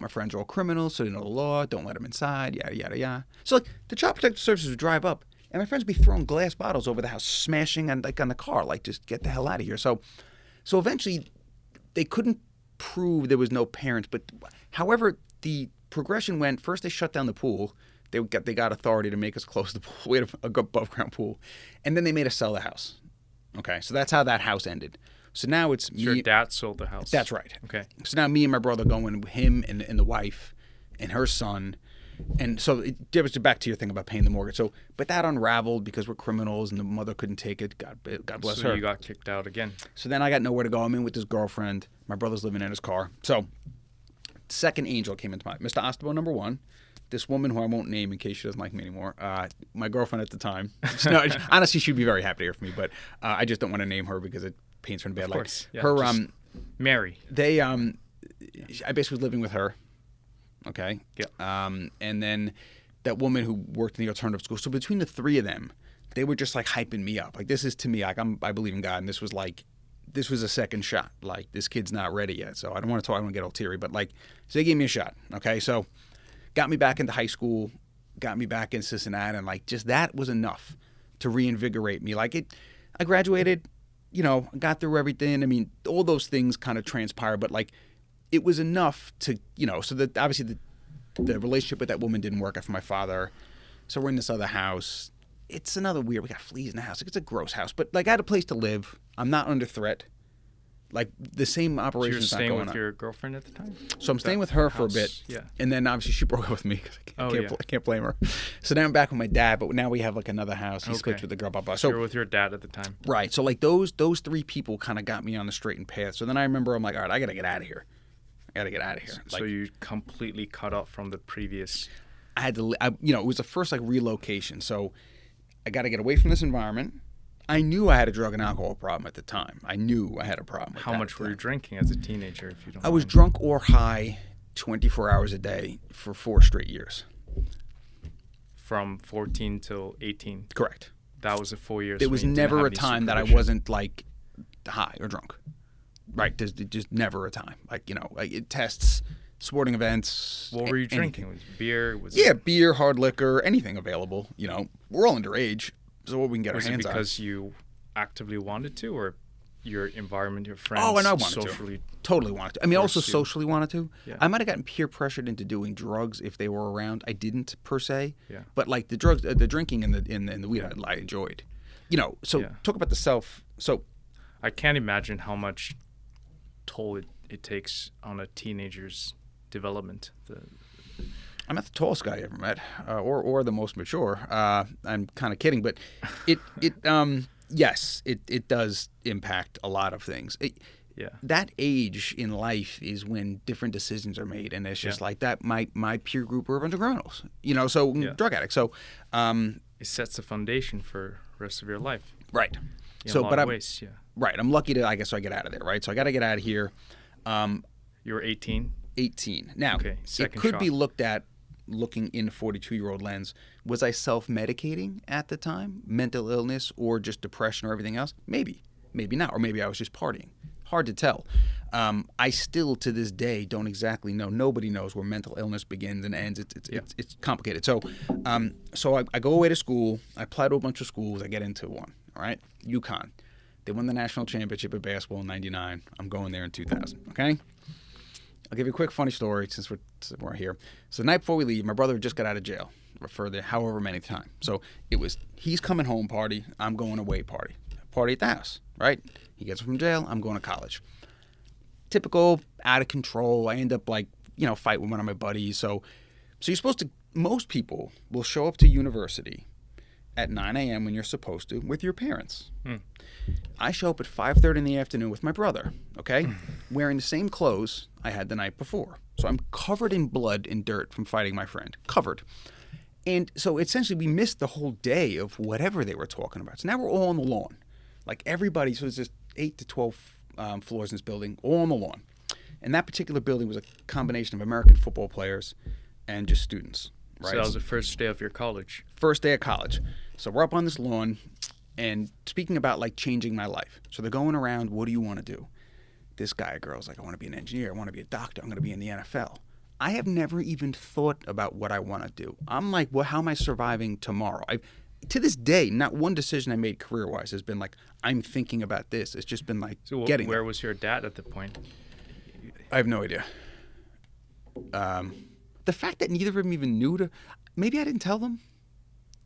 Speaker 2: my friends are all criminals, so they know the law. Don't let them inside, yada, yada, yada. So, like, the Child Protective Services would drive up, and my friends would be throwing glass bottles over the house, smashing on the car, like, just get the hell out of here. So eventually, they couldn't prove there was no parents, but however the progression went, first they shut down the pool. They got authority to make us close the pool. We had a above ground pool, and then they made us sell the house. Okay, so that's how that house ended. So now it's me.
Speaker 1: Your dad sold the house.
Speaker 2: That's right.
Speaker 1: Okay.
Speaker 2: So now me and my brother going with him and the wife and her son, and so it was back to your thing about paying the mortgage. So, but that unraveled because we're criminals and the mother couldn't take it. God bless her.
Speaker 1: So you got kicked out again.
Speaker 2: So then I got nowhere to go. I'm in with this girlfriend. My brother's living in his car. So second angel came into my Mr. Ostabo, number one. This woman who I won't name in case she doesn't like me anymore. My girlfriend at the time. No, honestly, she'd be very happy to hear from me, but I just don't want to name her because it paints her in bad light.
Speaker 1: Of course. Yeah,
Speaker 2: her
Speaker 1: Mary.
Speaker 2: They I basically was living with her. Okay.
Speaker 1: Yeah.
Speaker 2: And then that woman who worked in the alternative school. So between the three of them, they were just like hyping me up. Like, this is to me, like, I believe in God, and this was a second shot. Like, this kid's not ready yet. So I don't want to get all teary, but like, so they gave me a shot. Okay. So got me back into high school, got me back in Cincinnati, and like, just that was enough to reinvigorate me. Like, I graduated, got through everything. I mean, all those things kind of transpired, but like, it was enough to, so that obviously the relationship with that woman didn't work out for my father. So we're in this other house. It's another weird, we got fleas in the house. It's a gross house, but like, I had a place to live. I'm not under threat. Like, the same operation's not going on.
Speaker 1: You're staying with your girlfriend at the time?
Speaker 2: So I'm staying with her for a bit.
Speaker 1: Yeah.
Speaker 2: And then obviously she broke up with me because I can't blame her. So now I'm back with my dad, but now we have like another house. He switched with the girl. Blah, blah.
Speaker 1: So you're with your dad at the time.
Speaker 2: Right. So like those three people kind of got me on the straightened path. So then I remember I'm like, all right, I got to get out of here.
Speaker 1: So you completely cut off from the previous.
Speaker 2: I had to, it was the first like relocation. So I got to get away from this environment. I knew I had a drug and alcohol problem at the time. I knew I had a problem.
Speaker 1: How much were you drinking as a teenager, if you don't mind?
Speaker 2: I was drunk or high 24 hours a day for 4 straight years.
Speaker 1: From 14 till 18?
Speaker 2: Correct.
Speaker 1: That was a 4 years.
Speaker 2: There was never a time that I wasn't like high or drunk. Right. There's just never a time. Like, like tests, sporting events.
Speaker 1: What were you drinking? Was it beer?
Speaker 2: Beer, hard liquor, anything available. We're all underage. So what we can get our hands on.
Speaker 1: Was it because you actively wanted to, or your environment, your friends?
Speaker 2: Oh, and I wanted
Speaker 1: socially
Speaker 2: to. Totally wanted to. I mean, also
Speaker 1: forced you?
Speaker 2: socially wanted to.
Speaker 1: Yeah.
Speaker 2: I might have gotten peer pressured into doing drugs if they were around. I didn't per se.
Speaker 1: Yeah.
Speaker 2: But like the drugs, the drinking and the weed, I enjoyed. You know, so
Speaker 1: Yeah.
Speaker 2: talk about the self. So
Speaker 1: I can't imagine how much toll it takes on a teenager's development.
Speaker 2: I'm not the tallest guy I ever met, or the most mature. I'm kind of kidding, but yes, it does impact a lot of things.
Speaker 1: Yeah.
Speaker 2: That age in life is when different decisions are made, and it's just like that. My peer group were a bunch of criminals, you know, so drug addicts. So
Speaker 1: It sets the foundation for the rest of your life.
Speaker 2: right.
Speaker 1: In
Speaker 2: So,
Speaker 1: a lot
Speaker 2: but
Speaker 1: of
Speaker 2: I'm
Speaker 1: ways, yeah.
Speaker 2: right. I'm lucky to, I guess, so I get out of there, right? So I got to get out of here.
Speaker 1: You were 18.
Speaker 2: 18. Now,
Speaker 1: Okay,
Speaker 2: it
Speaker 1: second
Speaker 2: could be
Speaker 1: shot.
Speaker 2: looked at looking in a 42-year-old lens. Was I self-medicating at the time? Mental illness or just depression or everything else? Maybe. Maybe not. Or maybe I was just partying. Hard to tell. I still, to this day, don't exactly know. Nobody knows where mental illness begins and ends. It's complicated. So I go away to school. I apply to a bunch of schools. I get into one. All right? UConn. They won the national championship of basketball in 99. I'm going there in 2000. Okay? I'll give you a quick funny story since we're here. So the night before we leave, my brother just got out of jail for the however many time. So it was he's coming home party, I'm going away party. Party at the house, right? He gets from jail, I'm going to college. Typical, out of control. I end up fight with one of my buddies. So you're supposed to, most people will show up to university at 9 a.m. when you're supposed to with your parents. I show up at 5:30 in the afternoon with my brother, okay? Wearing the same clothes I had the night before. So I'm covered in blood and dirt from fighting my friend. Covered. And so essentially we missed the whole day of whatever they were talking about. So now we're all on the lawn. Like everybody, so there's just 8 to 12 floors in this building, all on the lawn. And that particular building was a combination of American football players and just students. Right?
Speaker 1: So that was the first day of your college.
Speaker 2: First day of college. So we're up on this lawn and speaking about like changing my life. So they're going around, what do you want to do? This guy or girl's like, I want to be an engineer. I want to be a doctor. I'm going to be in the NFL. I have never even thought about what I want to do. I'm like, well, how am I surviving tomorrow? To this day, not one decision I made career-wise has been like, I'm thinking about this. It's just been like getting
Speaker 1: where
Speaker 2: there.
Speaker 1: was your dad at the point?
Speaker 2: I have no idea. The fact that neither of them even knew maybe I didn't tell them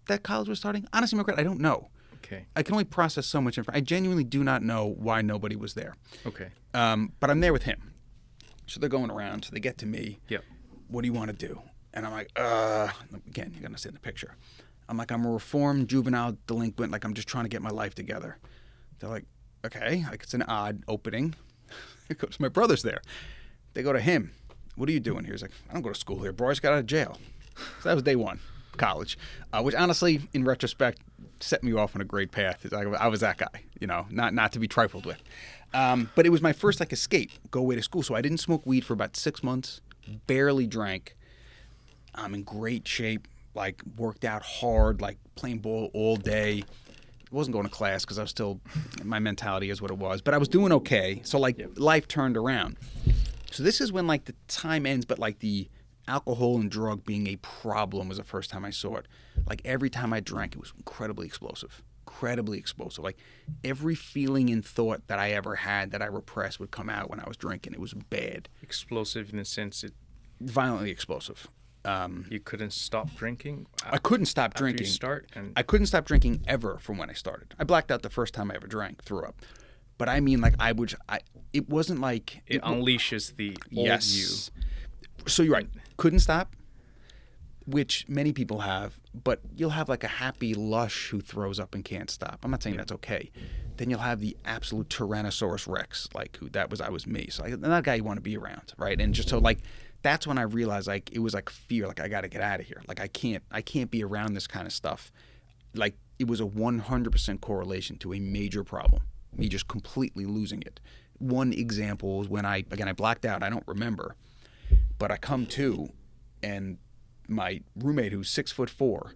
Speaker 2: that college was starting. Honestly, I don't know.
Speaker 1: Okay.
Speaker 2: I can only process so much information. I genuinely do not know why nobody was there.
Speaker 1: Okay.
Speaker 2: But I'm there with him. So they're going around. So they get to me.
Speaker 1: Yep.
Speaker 2: What do you want to do? And I'm like, again, you're going to see in the picture. I'm like, I'm a reformed juvenile delinquent. Like, I'm just trying to get my life together. They're like, okay. Like, it's an odd opening. Because my brother's there. They go to him. What are you doing here? He's like, I don't go to school here, bro. I just got out of jail. So that was day one, college. Which honestly, in retrospect, set me off on a great path. I was that guy, not to be trifled with. But it was my first escape, go away to school. So I didn't smoke weed for about 6 months, barely drank. I'm in great shape, worked out hard, playing ball all day. I wasn't going to class because I was still, my mentality is what it was. But I was doing okay. So life turned around. So this is when the time ends, but the alcohol and drug being a problem was the first time I saw it. Every time I drank, it was incredibly explosive. Every feeling and thought that I ever had that I repressed would come out when I was drinking. It was bad.
Speaker 1: Explosive in the sense it
Speaker 2: violently explosive.
Speaker 1: You couldn't stop drinking?
Speaker 2: I couldn't stop
Speaker 1: after
Speaker 2: drinking.
Speaker 1: You start
Speaker 2: I couldn't stop drinking ever from when I started. I blacked out the first time I ever drank, threw up. But I mean, it wasn't like...
Speaker 1: It unleashes the old you.
Speaker 2: So you're right. Couldn't stop, which many people have, but you'll have a happy lush who throws up and can't stop. I'm not saying that's okay. Then you'll have the absolute Tyrannosaurus Rex, I was me. So that guy you want to be around, right? And just so that's when I realized it was fear, I got to get out of here. I can't be around this kind of stuff. It was a 100% correlation to a major problem, me just completely losing it. One example was when I blacked out. I don't remember, but I come to, and my roommate, who's 6'4",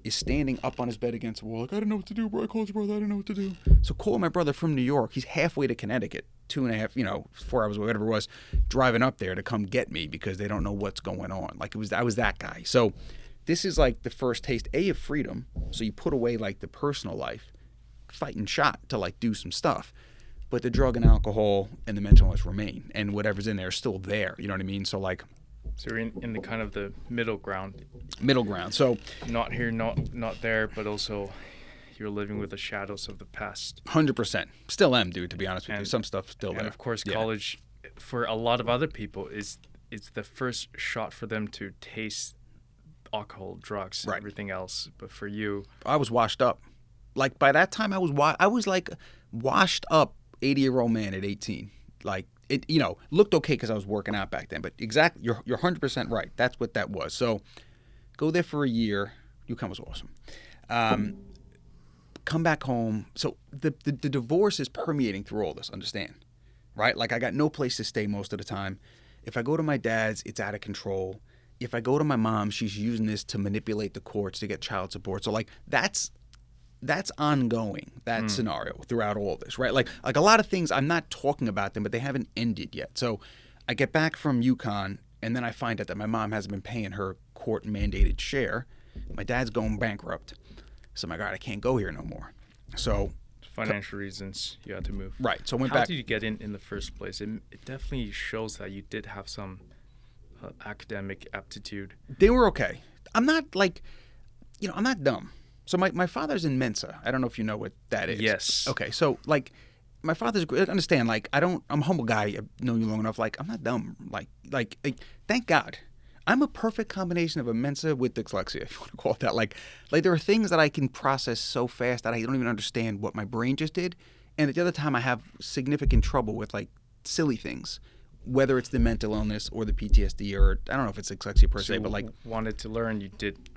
Speaker 2: is standing up on his bed against the wall. I didn't know what to do, bro. I called your brother. I didn't know what to do. So call my brother from New York. He's halfway to Connecticut, 2.5, 4 hours, whatever it was, driving up there to come get me because they don't know what's going on. I was that guy. So this is the first taste, of freedom. So you put away the personal life, fight and shot to do some stuff. but the drug and alcohol and the mental illness remain, and whatever's in there is still there. You know what I mean? So like,
Speaker 1: So you're in the kind of the middle ground.
Speaker 2: middle ground. So
Speaker 1: Not here, not there, but also you're living with the shadows of the past.
Speaker 2: 100%. Still am, dude, to be honest with you.
Speaker 1: And-
Speaker 2: Some stuff still
Speaker 1: And
Speaker 2: there.
Speaker 1: of course,
Speaker 2: Yeah.
Speaker 1: college, for a lot of other people, it's the first shot for them to taste alcohol, drugs,
Speaker 2: Right.
Speaker 1: everything else. But for you,
Speaker 2: I was washed up. Like by that time, I was like washed up 80-year-old man at 18. Like it, looked okay because I was working out back then. But exactly, you're 100% right. That's what that was. So go there for a year. UConn was awesome. Come back home. So the divorce is permeating through all this. Understand, right? Like I got no place to stay most of the time. If I go to my dad's, it's out of control. If I go to my mom, she's using this to manipulate the courts to get child support. So like that's ongoing, that scenario throughout all this, right? Like a lot of things, I'm not talking about them, but they haven't ended yet. So I get back from UConn, and then I find out that my mom hasn't been paying her court-mandated share. My dad's going bankrupt. So my God, I can't go here no more. So
Speaker 1: financial reasons, you had to move.
Speaker 2: right. So I went
Speaker 1: How
Speaker 2: back.
Speaker 1: did you get in the first place? It definitely shows that you did have some academic aptitude.
Speaker 2: They were okay. I'm not like, I'm not dumb. So my father's in Mensa. I don't know if you know what that is.
Speaker 1: Yes.
Speaker 2: Okay. So like, my father's great. Understand? Like, I'm a humble guy. I've known you long enough. Like, I'm not dumb. Like, thank God, I'm a perfect combination of a Mensa with dyslexia, if you want to call it that. Like there are things that I can process so fast that I don't even understand what my brain just did, and at the other time I have significant trouble with like silly things, whether it's the mental illness or the PTSD, or I don't know if it's dyslexia per
Speaker 1: So
Speaker 2: se,
Speaker 1: you
Speaker 2: but like
Speaker 1: wanted to learn, you did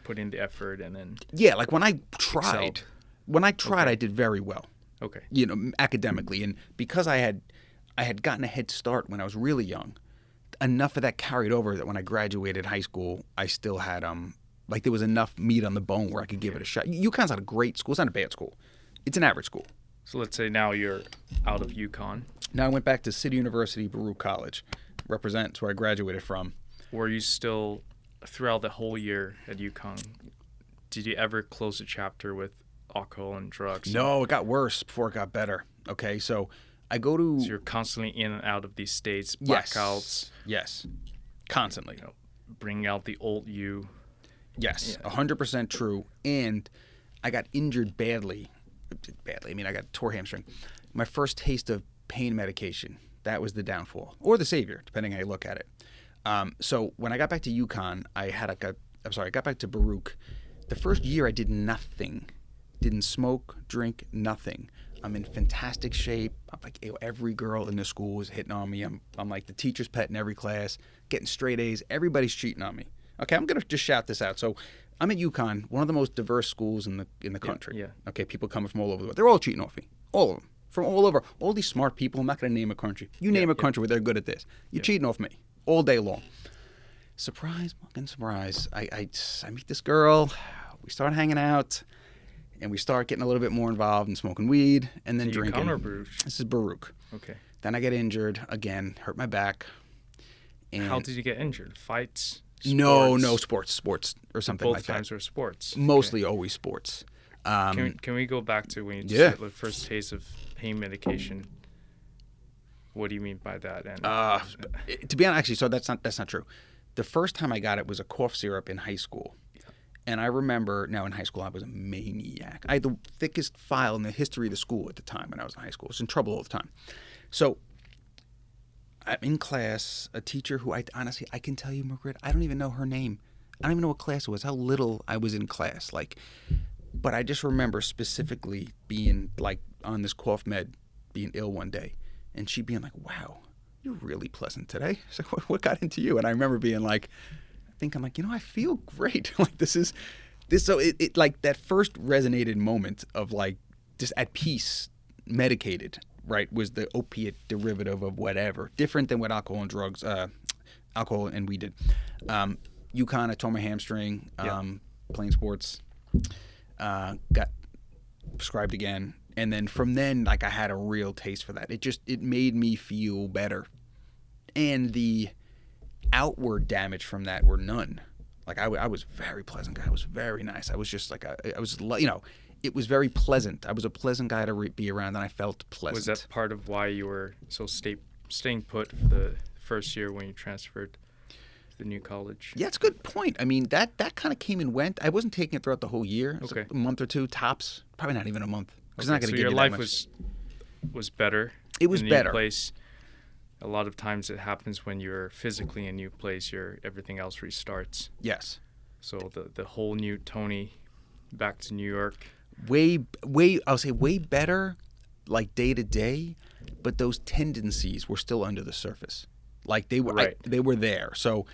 Speaker 1: put in the effort, and then
Speaker 2: yeah, like when I tried,
Speaker 1: excelled.
Speaker 2: I did very well.
Speaker 1: okay.
Speaker 2: Academically, and because I had gotten a head start when I was really young, enough of that carried over that when I graduated high school, I still had like there was enough meat on the bone where I could give it a shot. UConn's not a great school; it's not a bad school. It's an average school.
Speaker 1: So let's say now you're out of UConn.
Speaker 2: Now I went back to City University, Baruch College, represents where I graduated from.
Speaker 1: Were you still, throughout the whole year at UConn, did you ever close a chapter with alcohol and drugs?
Speaker 2: No, it got worse before it got better. Okay, so I go to.
Speaker 1: So you're constantly in and out of these states,
Speaker 2: Yes.
Speaker 1: blackouts,
Speaker 2: Yes, constantly.
Speaker 1: bringing out the old you.
Speaker 2: Yes, 100% true. And I got injured badly. I mean, I got tore hamstring. My first taste of pain medication, that was the downfall, or the savior, depending how you look at it. So when I got back to UConn, I got back to Baruch. The first year I did nothing. Didn't smoke, drink, nothing. I'm in fantastic shape. I'm like, every girl in the school was hitting on me. I'm like the teacher's pet in every class, getting straight A's. Everybody's cheating on me. Okay, I'm gonna just shout this out. So I'm at UConn, one of the most diverse schools in the country.
Speaker 1: Yeah.
Speaker 2: Okay, people coming from all over the world. They're all cheating off me. All of them. From all over. All these smart people. I'm not gonna name a country. You name a country where they're good at this. You're cheating off me all day long. Surprise, fucking surprise. I meet this girl. We start hanging out. And we start getting a little bit more involved in smoking weed and then drinking.
Speaker 1: UConn or Baruch?
Speaker 2: This is Baruch.
Speaker 1: Okay.
Speaker 2: Then I get injured again, hurt my back. And
Speaker 1: How did you get injured? Fights?
Speaker 2: No,
Speaker 1: Sports?
Speaker 2: sports or something
Speaker 1: Both
Speaker 2: like that.
Speaker 1: times were sports.
Speaker 2: Mostly always sports.
Speaker 1: Can we go back to when you
Speaker 2: Yeah.
Speaker 1: said the first taste of pain medication? What do you mean by that? And
Speaker 2: To be honest, actually, so that's not true. The first time I got it was a cough syrup in high school. And I remember, now in high school, I was a maniac. I had the thickest file in the history of the school at the time when I was in high school. I was in trouble all the time. So I'm in class, a teacher who I can tell you, Margaret, I don't even know her name. I don't even know what class it was, how little I was in class. But I just remember specifically being like on this cough med, being ill one day. And she being like, wow, you're really pleasant today. She's like, what got into you? And I remember being like, I feel great. So it like that first resonated moment of like just at peace, medicated, right, was the opiate derivative of whatever, different than what alcohol and weed did. UConn, I tore my hamstring, playing sports, got prescribed again. And then from then, like I had a real taste for that. It made me feel better. And the outward damage from that were none. Like I was very pleasant guy. I was very nice. I was just like, it was very pleasant. I was a pleasant guy to be around, and I felt pleasant.
Speaker 1: Was that part of why you were so staying put for the first year when you transferred to the new college?
Speaker 2: Yeah, it's a good point. I mean, that kind of came and went. I wasn't taking it throughout the whole year. It was
Speaker 1: Okay.
Speaker 2: like a month or two tops. Probably not even a month. It's
Speaker 1: Okay,
Speaker 2: not going to
Speaker 1: so
Speaker 2: give
Speaker 1: your
Speaker 2: you
Speaker 1: life
Speaker 2: that much.
Speaker 1: was better.
Speaker 2: It was
Speaker 1: in a
Speaker 2: better.
Speaker 1: New place. A lot of times it happens when you're physically in a new place. Everything else restarts.
Speaker 2: Yes.
Speaker 1: So the whole new Tony back to New York.
Speaker 2: I'll say way better, like day to day, but those tendencies were still under the surface. Like they were,
Speaker 1: Right.
Speaker 2: they were there. So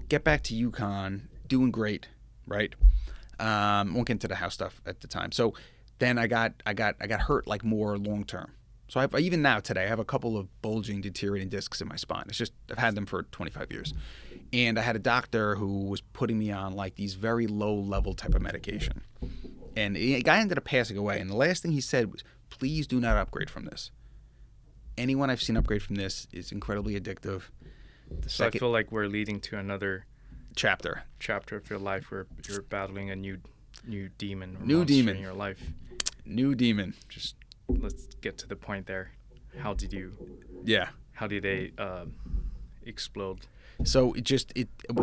Speaker 2: get back to UConn, doing great, right? Won't get into the house stuff at the time. So then I got hurt like more long term. So even now today, I have a couple of bulging, deteriorating discs in my spine. It's just I've had them for 25 years, and I had a doctor who was putting me on like these very low level type of medication, and the guy ended up passing away. And the last thing he said was, "Please do not upgrade from this. Anyone I've seen upgrade from this is incredibly addictive."
Speaker 1: So I feel like we're leading to another
Speaker 2: chapter
Speaker 1: of your life where you're battling a new demon or
Speaker 2: New
Speaker 1: monster
Speaker 2: demon.
Speaker 1: in your life.
Speaker 2: New demon.
Speaker 1: Just let's get to the point there. How did they explode?
Speaker 2: So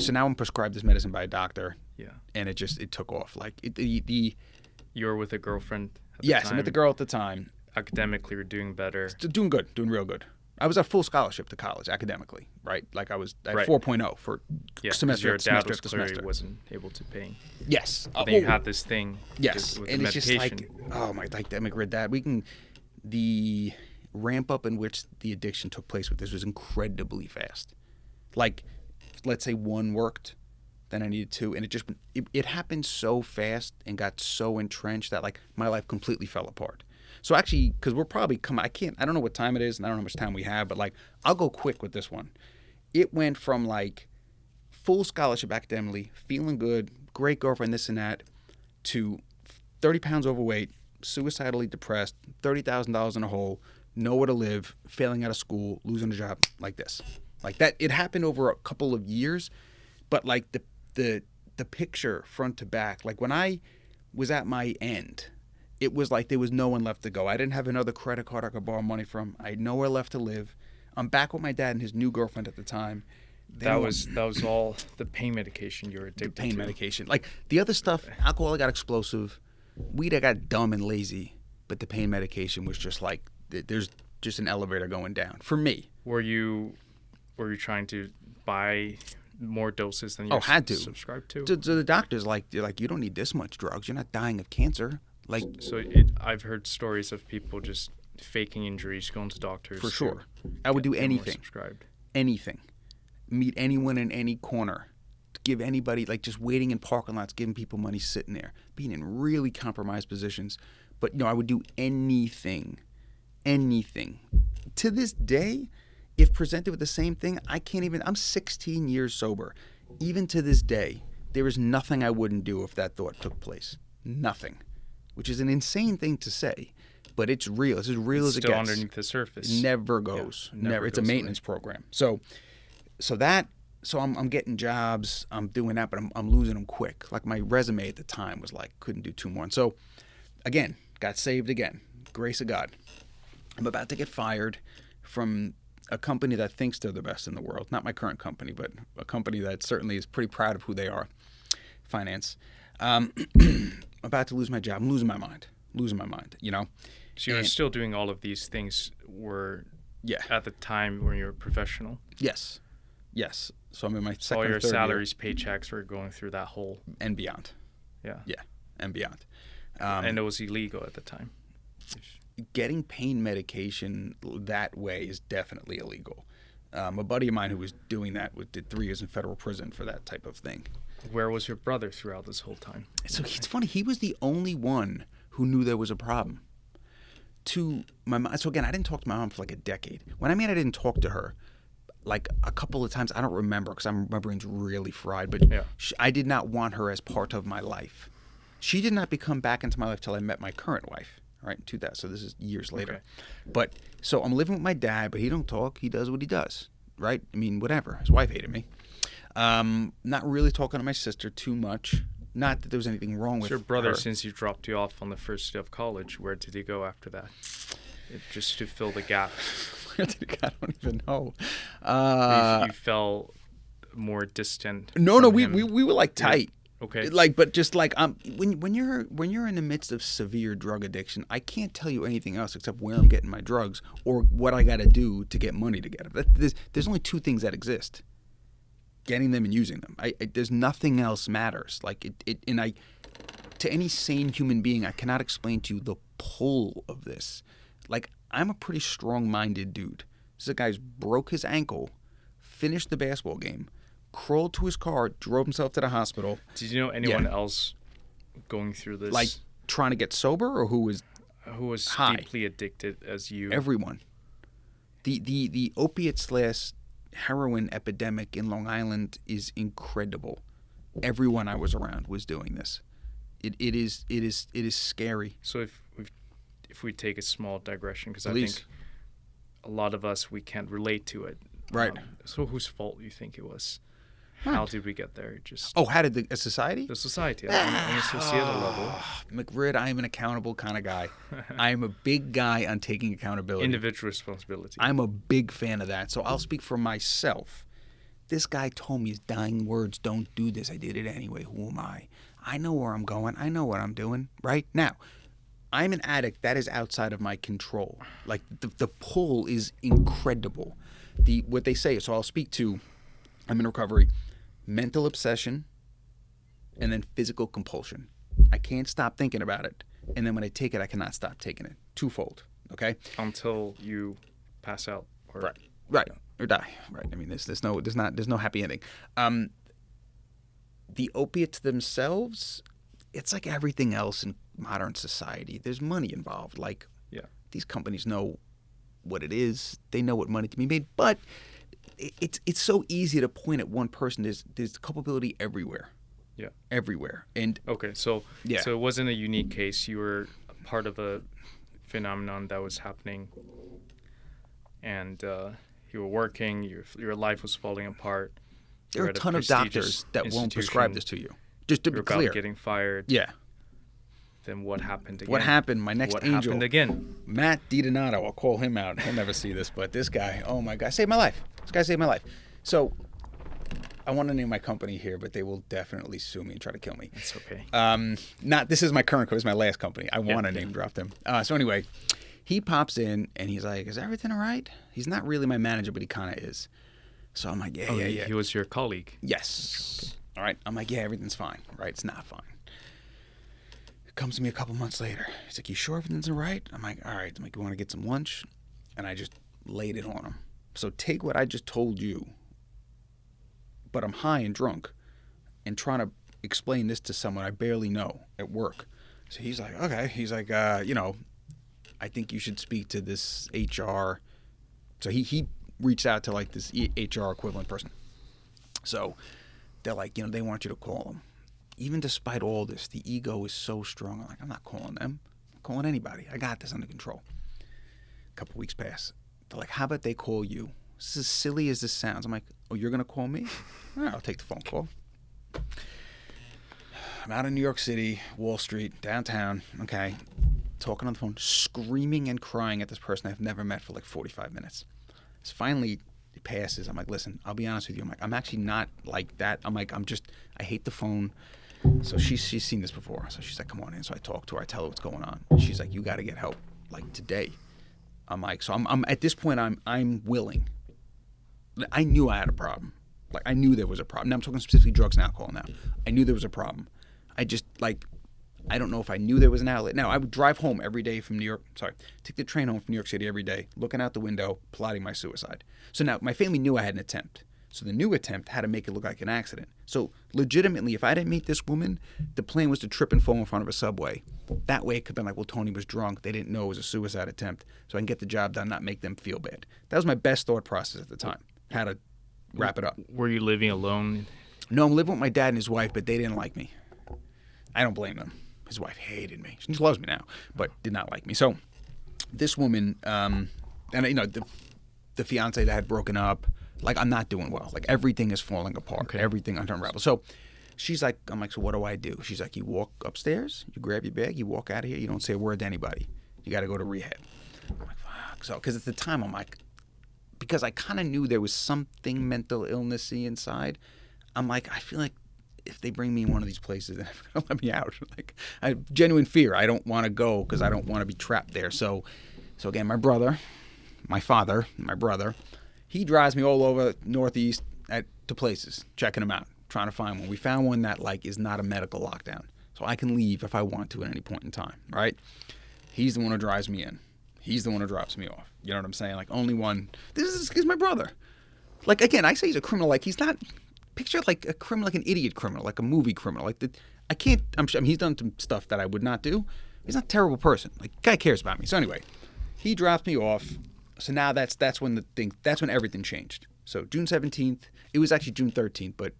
Speaker 2: so now I'm prescribed this medicine by a doctor,
Speaker 1: Yeah.
Speaker 2: and it took off. Like
Speaker 1: You were with a girlfand at the
Speaker 2: yes,
Speaker 1: time.
Speaker 2: I met the girl at the time.
Speaker 1: Academically, you're doing better.
Speaker 2: Doing good, doing real good. I was at full scholarship to college academically, right? Like I had
Speaker 1: Right.
Speaker 2: 4.0 for
Speaker 1: Yeah, 'cause
Speaker 2: semester
Speaker 1: your
Speaker 2: after
Speaker 1: dad
Speaker 2: semester
Speaker 1: was
Speaker 2: after
Speaker 1: clearly
Speaker 2: semester.
Speaker 1: wasn't able to pay.
Speaker 2: Yes.
Speaker 1: But then you had this thing.
Speaker 2: Yes,
Speaker 1: with
Speaker 2: and
Speaker 1: the
Speaker 2: it's just
Speaker 1: medication.
Speaker 2: like, oh my, like immigrant dad. The ramp up in which the addiction took place with this was incredibly fast. Like, let's say one worked, then I needed two, and it happened so fast and got so entrenched that like my life completely fell apart. So actually, because we're probably I don't know what time it is, and I don't know how much time we have, but like I'll go quick with this one. It went from like full scholarship academically, feeling good, great girlfriend, this and that, to 30 pounds overweight, suicidally depressed, $30,000 in a hole, nowhere to live, failing out of school, losing a job, like this. Like that, it happened over a couple of years, but like the picture front to back, like when I was at my end, it was like there was no one left to go. I didn't have another credit card I could borrow money from. I had nowhere left to live. I'm back with my dad and his new girlfriend at the time.
Speaker 1: That was all the pain medication you were addicted to.
Speaker 2: Pain medication. Like the other stuff, alcohol I got explosive, weed I got dumb and lazy, but the pain medication was just like there's just an elevator going down for me.
Speaker 1: Were you trying to buy more doses than you
Speaker 2: had to
Speaker 1: subscribe to?
Speaker 2: So the doctor's like, you don't need this much drugs. You're not dying of cancer. Like
Speaker 1: I've heard stories of people just faking injuries, going to doctors.
Speaker 2: For sure. I would do anything.
Speaker 1: Subscribed.
Speaker 2: Anything. Meet anyone in any corner. Give anybody, like just waiting in parking lots, giving people money, sitting there, being in really compromised positions. But I would do anything. To this day, if presented with the same thing, I'm 16 years sober. Even to this day, there is nothing I wouldn't do if that thought took place. Nothing. Which is an insane thing to say, but it's real. It's as real as it gets.
Speaker 1: Still underneath the surface.
Speaker 2: It never goes.
Speaker 1: Yeah, never
Speaker 2: It's a
Speaker 1: goes
Speaker 2: maintenance
Speaker 1: away.
Speaker 2: program. So I'm getting jobs. I'm doing that, but I'm losing them quick. Like my resume at the time was like, couldn't do 2 more. And so, again, got saved again. Grace of God. I'm about to get fired from a company that thinks they're the best in the world. Not my current company, but a company that certainly is pretty proud of who they are. Finance. About to lose my job. I'm losing my mind.
Speaker 1: So you're still doing all of these things at the time when you were professional?
Speaker 2: Yes. So I'm in my second
Speaker 1: all your
Speaker 2: or third
Speaker 1: salaries, paychecks were going through that whole...
Speaker 2: and beyond.
Speaker 1: Yeah.
Speaker 2: Yeah, and beyond.
Speaker 1: And it was illegal at the time.
Speaker 2: Getting pain medication that way is definitely illegal. A buddy of mine who was doing that did 3 years in federal prison for that type of thing.
Speaker 1: Where was your brother throughout this whole time?
Speaker 2: So it's funny. He was the only one who knew there was a problem. To my mom. So again, I didn't talk to my mom for like a decade. When I mean I didn't talk to her, like a couple of times, I don't remember because my brain's really fried. But
Speaker 1: Yeah.
Speaker 2: I did not want her as part of my life. She did not become back into my life till I met my current wife. Right, in 2000. So this is years later.
Speaker 1: Okay.
Speaker 2: But so I'm living with my dad, but he don't talk. He does what he does. Right? I mean, whatever. His wife hated me. Not really talking to my sister too much. Not that there was anything wrong with
Speaker 1: your brother,
Speaker 2: her.
Speaker 1: since he dropped you off on the first day of college, where did he go after that? Just to fill the gap.
Speaker 2: I don't even know.
Speaker 1: You fell more distant.
Speaker 2: No,
Speaker 1: from
Speaker 2: we
Speaker 1: him.
Speaker 2: we were like tight.
Speaker 1: Okay.
Speaker 2: Like, but just like when you're in the midst of severe drug addiction, I can't tell you anything else except where I'm getting my drugs or what I got to do to get money to get them. There's only two things that exist: getting them and using them. There's nothing else matters. Like to any sane human being, I cannot explain to you the pull of this. Like, I'm a pretty strong-minded dude. This is a guy's broke his ankle, finished the basketball game, crawled to his car, drove himself to the hospital.
Speaker 1: Did you know anyone else going through this?
Speaker 2: Like, trying to get sober, or who was high?
Speaker 1: Deeply addicted as you?
Speaker 2: Everyone. The opiate/heroin epidemic in Long Island is incredible. Everyone I was around was doing this. It is scary.
Speaker 1: So if we take a small digression, because I
Speaker 2: Please.
Speaker 1: think a lot of us, we can't relate to it.
Speaker 2: Right.
Speaker 1: So whose fault do you think it was? How did we get there? Just
Speaker 2: How did a society?
Speaker 1: the society on a societal level.
Speaker 2: McRid, I am an accountable kind of guy. I am a big guy on taking accountability.
Speaker 1: Individual responsibility.
Speaker 2: I'm a big fan of that. So I'll speak for myself. This guy told me his dying words, don't do this. I did it anyway. Who am I? I know where I'm going. I know what I'm doing. Right? Now, I'm an addict. That is outside of my control. Like, the pull is incredible. What they say, so I'll speak to, I'm in recovery, mental obsession, and then physical compulsion. I can't stop thinking about it. And then when I take it, I cannot stop taking it. Twofold. Okay?
Speaker 1: Until you pass out. Or,
Speaker 2: Right. Or die. Right. I mean, there's no happy ending. The opiates themselves, it's like everything else in modern society. There's money involved. Like, these companies know what it is. They know what money can be made. But it's so easy to point at one person. There's culpability everywhere.
Speaker 1: Yeah.
Speaker 2: Everywhere. And
Speaker 1: okay, so
Speaker 2: yeah.
Speaker 1: it wasn't a unique case. You were a part of a phenomenon that was happening, and you were working. Your life was falling apart.
Speaker 2: There are a ton of doctors that won't prescribe this to you. Just to be clear.
Speaker 1: About getting fired.
Speaker 2: Yeah.
Speaker 1: Then what happened again?
Speaker 2: What happened? My next angel.
Speaker 1: What happened again?
Speaker 2: Matt DiDonato. I'll call him out. He'll never see this, but this guy, oh my God, saved my life. This guy saved my life. So I want to name my company here, but they will definitely sue me and try to kill me.
Speaker 1: It's okay.
Speaker 2: This is my current company. This is my last company. I want to name drop them. So anyway, he pops in and he's like, is everything all right? He's not really my manager, but he kind of is. So I'm like, yeah.
Speaker 1: He was your colleague.
Speaker 2: Yes. Okay. All right. I'm like, yeah, everything's fine. Right? It's not fine. Comes to me a couple months later. He's like, you sure everything's all right? I'm like, all right. I'm like, you want to get some lunch? And I just laid it on him. So take what I just told you, but I'm high and drunk and trying to explain this to someone I barely know at work. So he's like, okay. He's like, I think you should speak to this HR. So he reached out to like this HR equivalent person. So they're like, they want you to call them. Even despite all this, the ego is so strong. I'm like, I'm not calling them. I'm calling anybody. I got this under control. A couple weeks pass. They're like, how about they call you? This is as silly as this sounds. I'm like, oh, you're going to call me? All right, I'll take the phone call. I'm out in New York City, Wall Street, downtown, okay, talking on the phone, screaming and crying at this person I've never met for like 45 minutes. So finally, it passes. I'm like, listen, I'll be honest with you. I'm like, I'm actually not like that. I'm like, I hate the phone. So she's seen this before. So she's like, come on in. So I talk to her. I tell her what's going on. And she's like, you got to get help, like today. I'm like, so I'm at this point, I'm willing. I knew I had a problem. Like, I knew there was a problem. Now I'm talking specifically drugs and alcohol now. I knew there was a problem. I just, like, I don't know if I knew there was an outlet. Now, I would drive home every day from take the train home from New York City every day, looking out the window, plotting my suicide. So now, my family knew I had an attempt. So the new attempt had to make it look like an accident. So legitimately, if I didn't meet this woman, the plan was to trip and fall in front of a subway. That way, it could have been like, well, Tony was drunk. They didn't know it was a suicide attempt. So I can get the job done, not make them feel bad. That was my best thought process at the time, how to wrap it up.
Speaker 1: Were you living alone?
Speaker 2: No, I'm living with my dad and his wife, but they didn't like me. I don't blame them. His wife hated me. She loves me now, but did not like me. So this woman, and the fiance that had broken up, like, I'm not doing well. Like, everything is falling apart. Okay. Everything unraveled. So She's like, I'm like, so what do I do? She's like, you walk upstairs, you grab your bag, you walk out of here, you don't say a word to anybody. You got to go to rehab. I'm like, fuck. So, because at the time, I'm like, because I kind of knew there was something mental illnessy inside. I'm like, I feel like if they bring me in one of these places, they're going to let me out. Like, I have genuine fear. I don't want to go because I don't want to be trapped there. So again, my brother, he drives me all over Northeast to places, checking them out, trying to find one. We found one that like is not a medical lockdown, so I can leave if I want to at any point in time, right? He's the one who drives me in. He's the one who drops me off. You know what I'm saying? Like, only one. This is my brother. Like, again, I say he's a criminal. Like, he's not. Picture like a criminal, like an idiot criminal, like a movie criminal. Like, I can't. I mean, he's done some stuff that I would not do. He's not a terrible person. Like, guy cares about me. So anyway, he drops me off. So now that's when everything changed. So June 17th. It was actually June 13th, but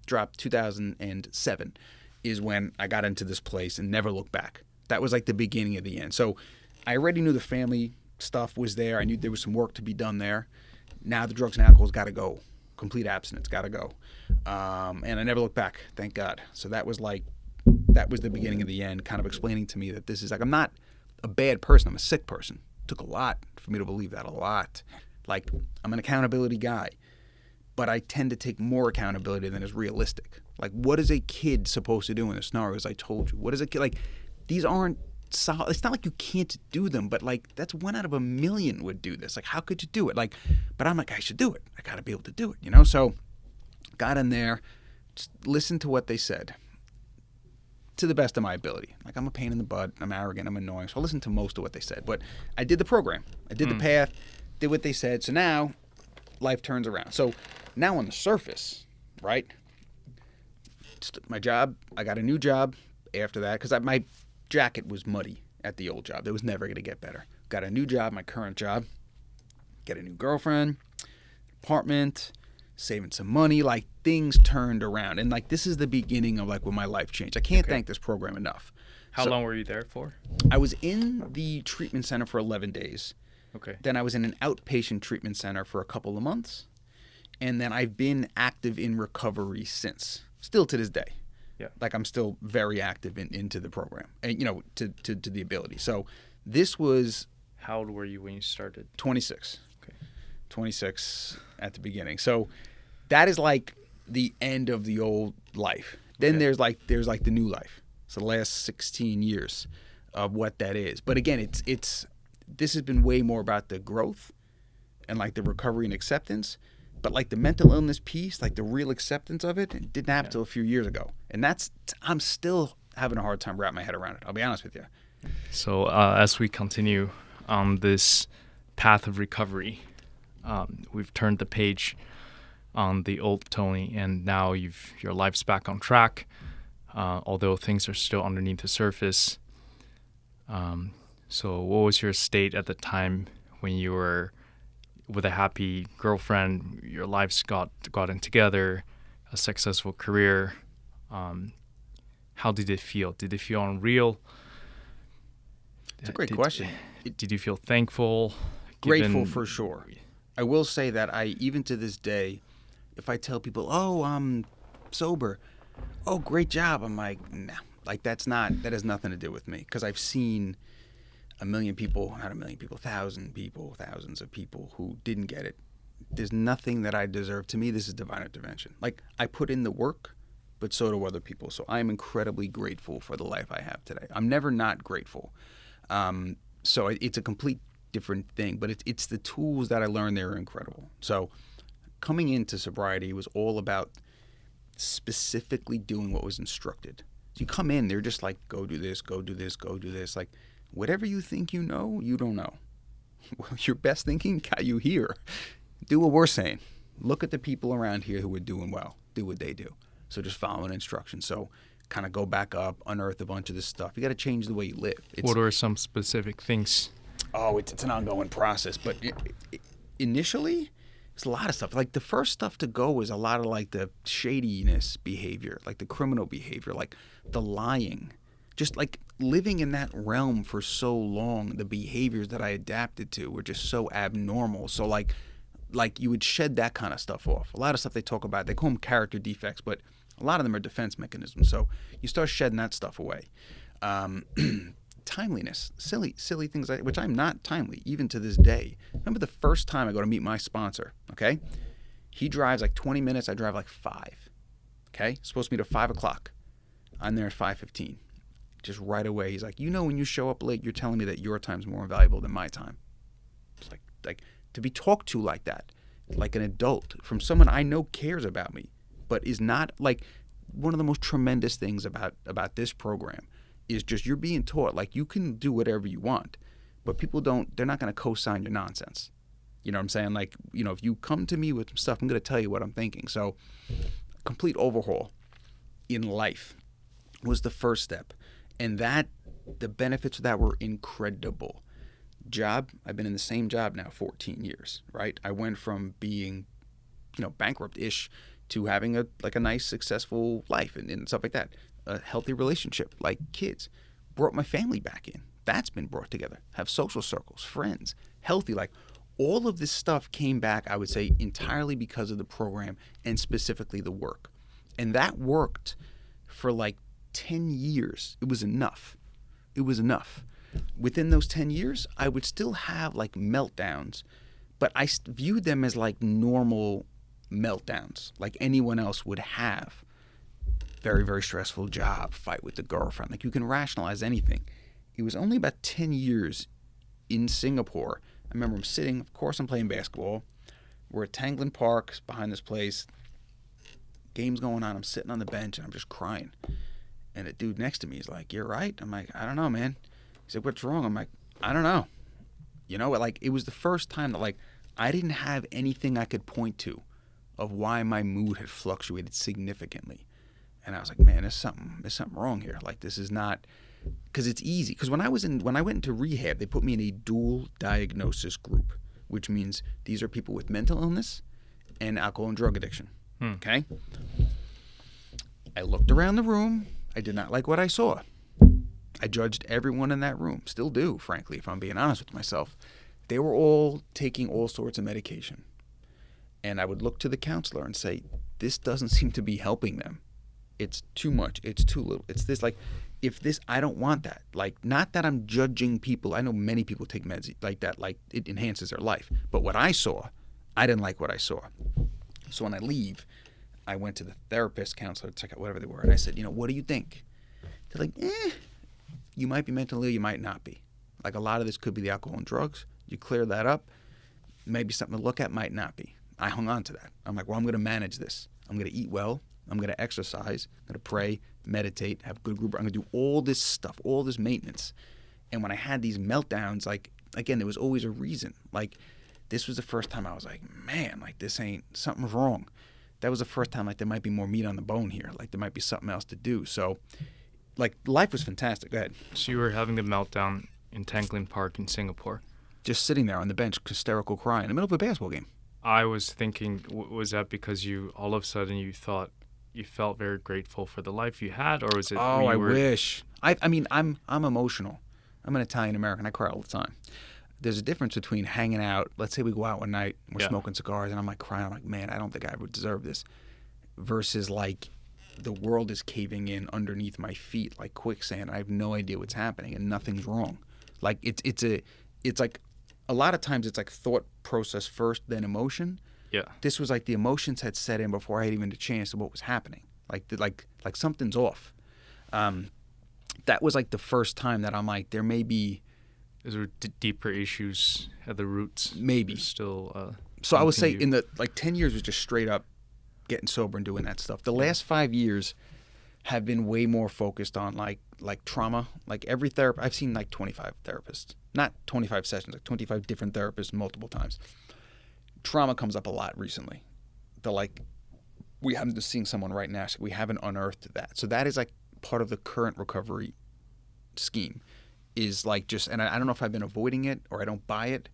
Speaker 2: dropped 2007 is when I got into this place and never looked back. That was like the beginning of the end. So I already knew the family stuff was there. I knew there was some work to be done there. Now the drugs and alcohol's got to go. Complete abstinence, got to go. And I never looked back, thank God. So that was the beginning of the end, kind of explaining to me that this is like, I'm not a bad person, I'm a sick person. It took a lot for me to believe that, a lot. Like, I'm an accountability guy, but I tend to take more accountability than is realistic. Like, what is a kid supposed to do in the scenarios I told you? What is a kid, like, these aren't solid. It's not like you can't do them, but like, that's 1 out of 1,000,000 would do this. Like, how could you do it? Like, but I'm like, I should do it. I got to be able to do it, you know? So got in there, just listened to what they said to the best of my ability. Like, I'm a pain in the butt. I'm arrogant. I'm annoying. So I listened to most of what they said, but I did the program. I did the path, did what they said. So now life turns around. So now on the surface, right? My job, I got a new job after that because my jacket was muddy at the old job. It was never going to get better. Got a new job, my current job. Get a new girlfriend, apartment, saving some money. Like, things turned around. And like, this is the beginning of like when my life changed. I can't thank this program enough.
Speaker 1: How long were you there for?
Speaker 2: I was in the treatment center for 11 days.
Speaker 1: Okay.
Speaker 2: Then I was in an outpatient treatment center for a couple of months. And then I've been active in recovery since, still to this day. Yeah. Like, I'm still very active into the program and, you know, to the ability. So this was...
Speaker 1: How old were you when you started?
Speaker 2: 26.
Speaker 1: Okay.
Speaker 2: 26 at the beginning. So that is like the end of the old life. Then there's the new life. So the last 16 years of what that is. But again, this has been way more about the growth and like the recovery and acceptance. But like the mental illness piece, like the real acceptance of it didn't happen until a few years ago. And I'm still having a hard time wrapping my head around it. I'll be honest with you.
Speaker 1: So as we continue on this path of recovery, we've turned the page on the old Tony, and now your life's back on track, although things are still underneath the surface. So what was your state at the time when you were with a happy girlfriend, your lives gotten together, a successful career? How did it feel? Did it feel unreal?
Speaker 2: It's a great question.
Speaker 1: Did you feel thankful?
Speaker 2: Grateful for sure. I will say that even to this day, if I tell people, oh, I'm sober, oh, great job, I'm like, nah, like that has nothing to do with me, because I've seen thousands of people who didn't get it. There's nothing that I deserve. To me, this is divine intervention. Like, I put in the work, but so do other people. So I am incredibly grateful for the life I have today. I'm never not grateful. So it's a complete different thing, but it's the tools that I learned there are incredible. So coming into sobriety was all about specifically doing what was instructed. So you come in, they're just like, go do this, go do this, go do this. Like, whatever you think you know, you don't know. Well, your best thinking got you here. Do what we're saying. Look at the people around here who are doing well. Do what they do. So just following instructions. So kind of go back up, unearth a bunch of this stuff. You got to change the way you live.
Speaker 1: What are some specific things?
Speaker 2: Oh, it's an ongoing process. But initially, it's a lot of stuff. Like, the first stuff to go is a lot of like the shadiness behavior, like the criminal behavior, like the lying. Just like living in that realm for so long, the behaviors that I adapted to were just so abnormal. So like you would shed that kind of stuff off. A lot of stuff they talk about, they call them character defects, but A lot of them are defense mechanisms. So you start shedding that stuff away. Timeliness, silly things, which I'm not timely even to this day. Remember the first time I go to meet my sponsor, okay? He drives like 20 minutes, I drive like 5, okay? Supposed to meet at 5 o'clock. I'm there at 5:15. Just right away, he's like, when you show up late, you're telling me that your time's more valuable than my time. It's like to be talked to like that, like an adult, from someone I know cares about me, but is not like one of the most tremendous things about this program is just you're being taught like you can do whatever you want, but they're not going to co-sign your nonsense. You know what I'm saying? Like, if you come to me with some stuff, I'm going to tell you what I'm thinking. So complete overhaul in life was the first step. And the benefits of that were incredible. Job, I've been in the same job now 14 years, right? I went from being, bankrupt-ish to having a nice, successful life and stuff like that. A healthy relationship, like kids. Brought my family back in. That's been brought together. Have social circles, friends, healthy, like all of this stuff came back, I would say, entirely because of the program and specifically the work. And that worked for like 10 years. It was enough. Within those 10 years, I would still have like meltdowns, but I viewed them as like normal meltdowns, like anyone else would have. Very, very stressful job, fight with the girlfriend. Like you can rationalize anything. It was only about 10 years in Singapore. I remember I'm sitting, of course I'm playing basketball. We're at Tanglin Park behind this place. Game's going on. I'm sitting on the bench and I'm just crying. And a dude next to me is like, "You're right?" I'm like, "I don't know, man." He said, "What's wrong?" I'm like, "I don't know." Like it was the first time that like I didn't have anything I could point to of why my mood had fluctuated significantly. And I was like, man, there's something wrong here. Like this is not, because it's easy. Because when I went into rehab, they put me in a dual diagnosis group, which means these are people with mental illness and alcohol and drug addiction. Okay. I looked around the room. I did not like what I saw. I judged everyone in that room. Still do, frankly, if I'm being honest with myself. They were all taking all sorts of medication. And I would look to the counselor and say, this doesn't seem to be helping them. It's too much. It's too little. It's this, like, I don't want that. Like, not that I'm judging people. I know many people take meds like that, like it enhances their life. But what I saw, I didn't like what I saw. So when I leave, I went to the therapist, counselor, check out whatever they were. And I said, what do you think? They're like, you might be mentally ill, you might not be. Like a lot of this could be the alcohol and drugs. You clear that up, maybe something to look at, might not be. I hung on to that. I'm like, well, I'm going to manage this. I'm going to eat well. I'm going to exercise. I'm going to pray, meditate, have good group. I'm going to do all this stuff, all this maintenance. And when I had these meltdowns, like, again, there was always a reason. Like, this was the first time I was like, man, like, this ain't, something's wrong. That was the first time, like, there might be more meat on the bone here. Like, there might be something else to do. So, like, life was fantastic. Go ahead.
Speaker 1: So you were having the meltdown in Tanglin Park in Singapore.
Speaker 2: Just sitting there on the bench, hysterical crying in the middle of a basketball game.
Speaker 1: I was thinking, was that because you, all of a sudden, you thought you felt very grateful for the life you had, or was it?
Speaker 2: Oh, I wish. I mean, I'm emotional. I'm an Italian American. I cry all the time. There's a difference between hanging out. Let's say we go out one night, we're smoking cigars, and I'm like crying. I'm like, man, I don't think I would deserve this. Versus like, the world is caving in underneath my feet like quicksand. I have no idea what's happening, and nothing's wrong. Like it's like a lot of times it's like thought process first, then emotion.
Speaker 1: Yeah.
Speaker 2: This was like the emotions had set in before I had even a chance of what was happening. Like something's off. That was like the first time that I'm like, there may be.
Speaker 1: Is there deeper issues at the roots?
Speaker 2: Maybe.
Speaker 1: Still.
Speaker 2: So I would say in the 10 years was just straight up getting sober and doing that stuff. The last 5 years have been way more focused on like trauma. Like every therapist, I've seen like 25 therapists, not 25 sessions, like 25 different therapists multiple times. Trauma comes up a lot recently. They're like, we haven't just seen someone right now, so we haven't unearthed that. So that is like part of the current recovery scheme is like just, and I don't know if I've been avoiding it or I don't buy it.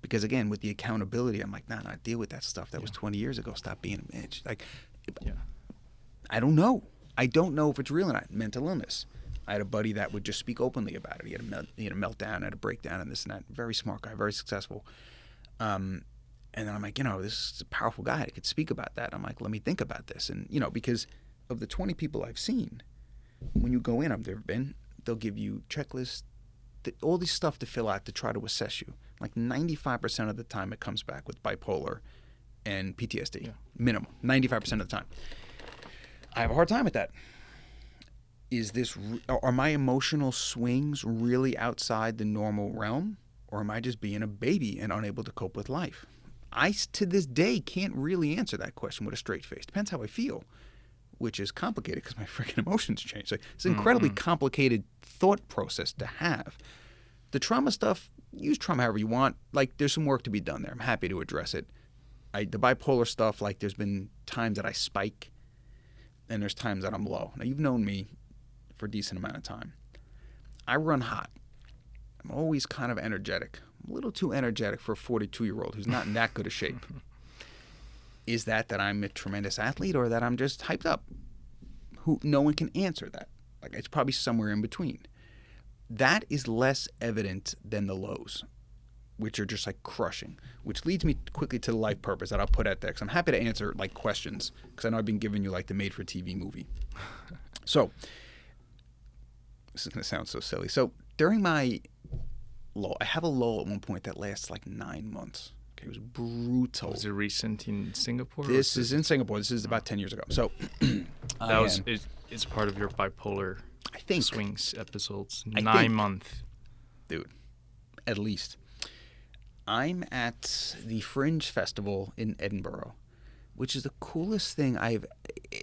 Speaker 2: Because again, with the accountability, I'm like, nah, deal with that stuff. That was 20 years ago. Stop being a bitch. Like, I don't know. I don't know if it's real or not. Mental illness. I had a buddy that would just speak openly about it. He had a meltdown, had a breakdown, and this and that. Very smart guy, very successful. And then I'm like, this is a powerful guy. I could speak about that. I'm like, let me think about this. And, because of the 20 people I've seen, when you go in, they'll give you checklists, all this stuff to fill out to try to assess you. Like 95% of the time it comes back with bipolar and PTSD. Minimum. 95% of the time. I have a hard time with that. Are my emotional swings really outside the normal realm? Or am I just being a baby and unable to cope with life? I, to this day, can't really answer that question with a straight face. Depends how I feel, which is complicated because my freaking emotions change. So it's an incredibly complicated thought process to have. The trauma stuff, use trauma however you want. Like, there's some work to be done there. I'm happy to address it. The bipolar stuff, like, there's been times that I spike, and there's times that I'm low. Now, you've known me for a decent amount of time. I run hot. I'm always kind of energetic. I'm a little too energetic for a 42-year-old who's not in that good a shape. Is that I'm a tremendous athlete or that I'm just hyped up? No one can answer that. Like, it's probably somewhere in between. That is less evident than the lows, which are just like crushing, which leads me quickly to the life purpose that I'll put out there, because I'm happy to answer like questions, because I know I've been giving you like the made-for-TV movie. So, this is going to sound so silly. So, during my lull, I have a lull at one point that lasts like 9 months. Okay, it was brutal.
Speaker 1: Was it recent in Singapore?
Speaker 2: This is in Singapore. This is about 10 years ago. So,
Speaker 1: it's part of your bipolar swings episodes. 9 months.
Speaker 2: Dude, at least. I'm at the Fringe Festival in Edinburgh, which is the coolest thing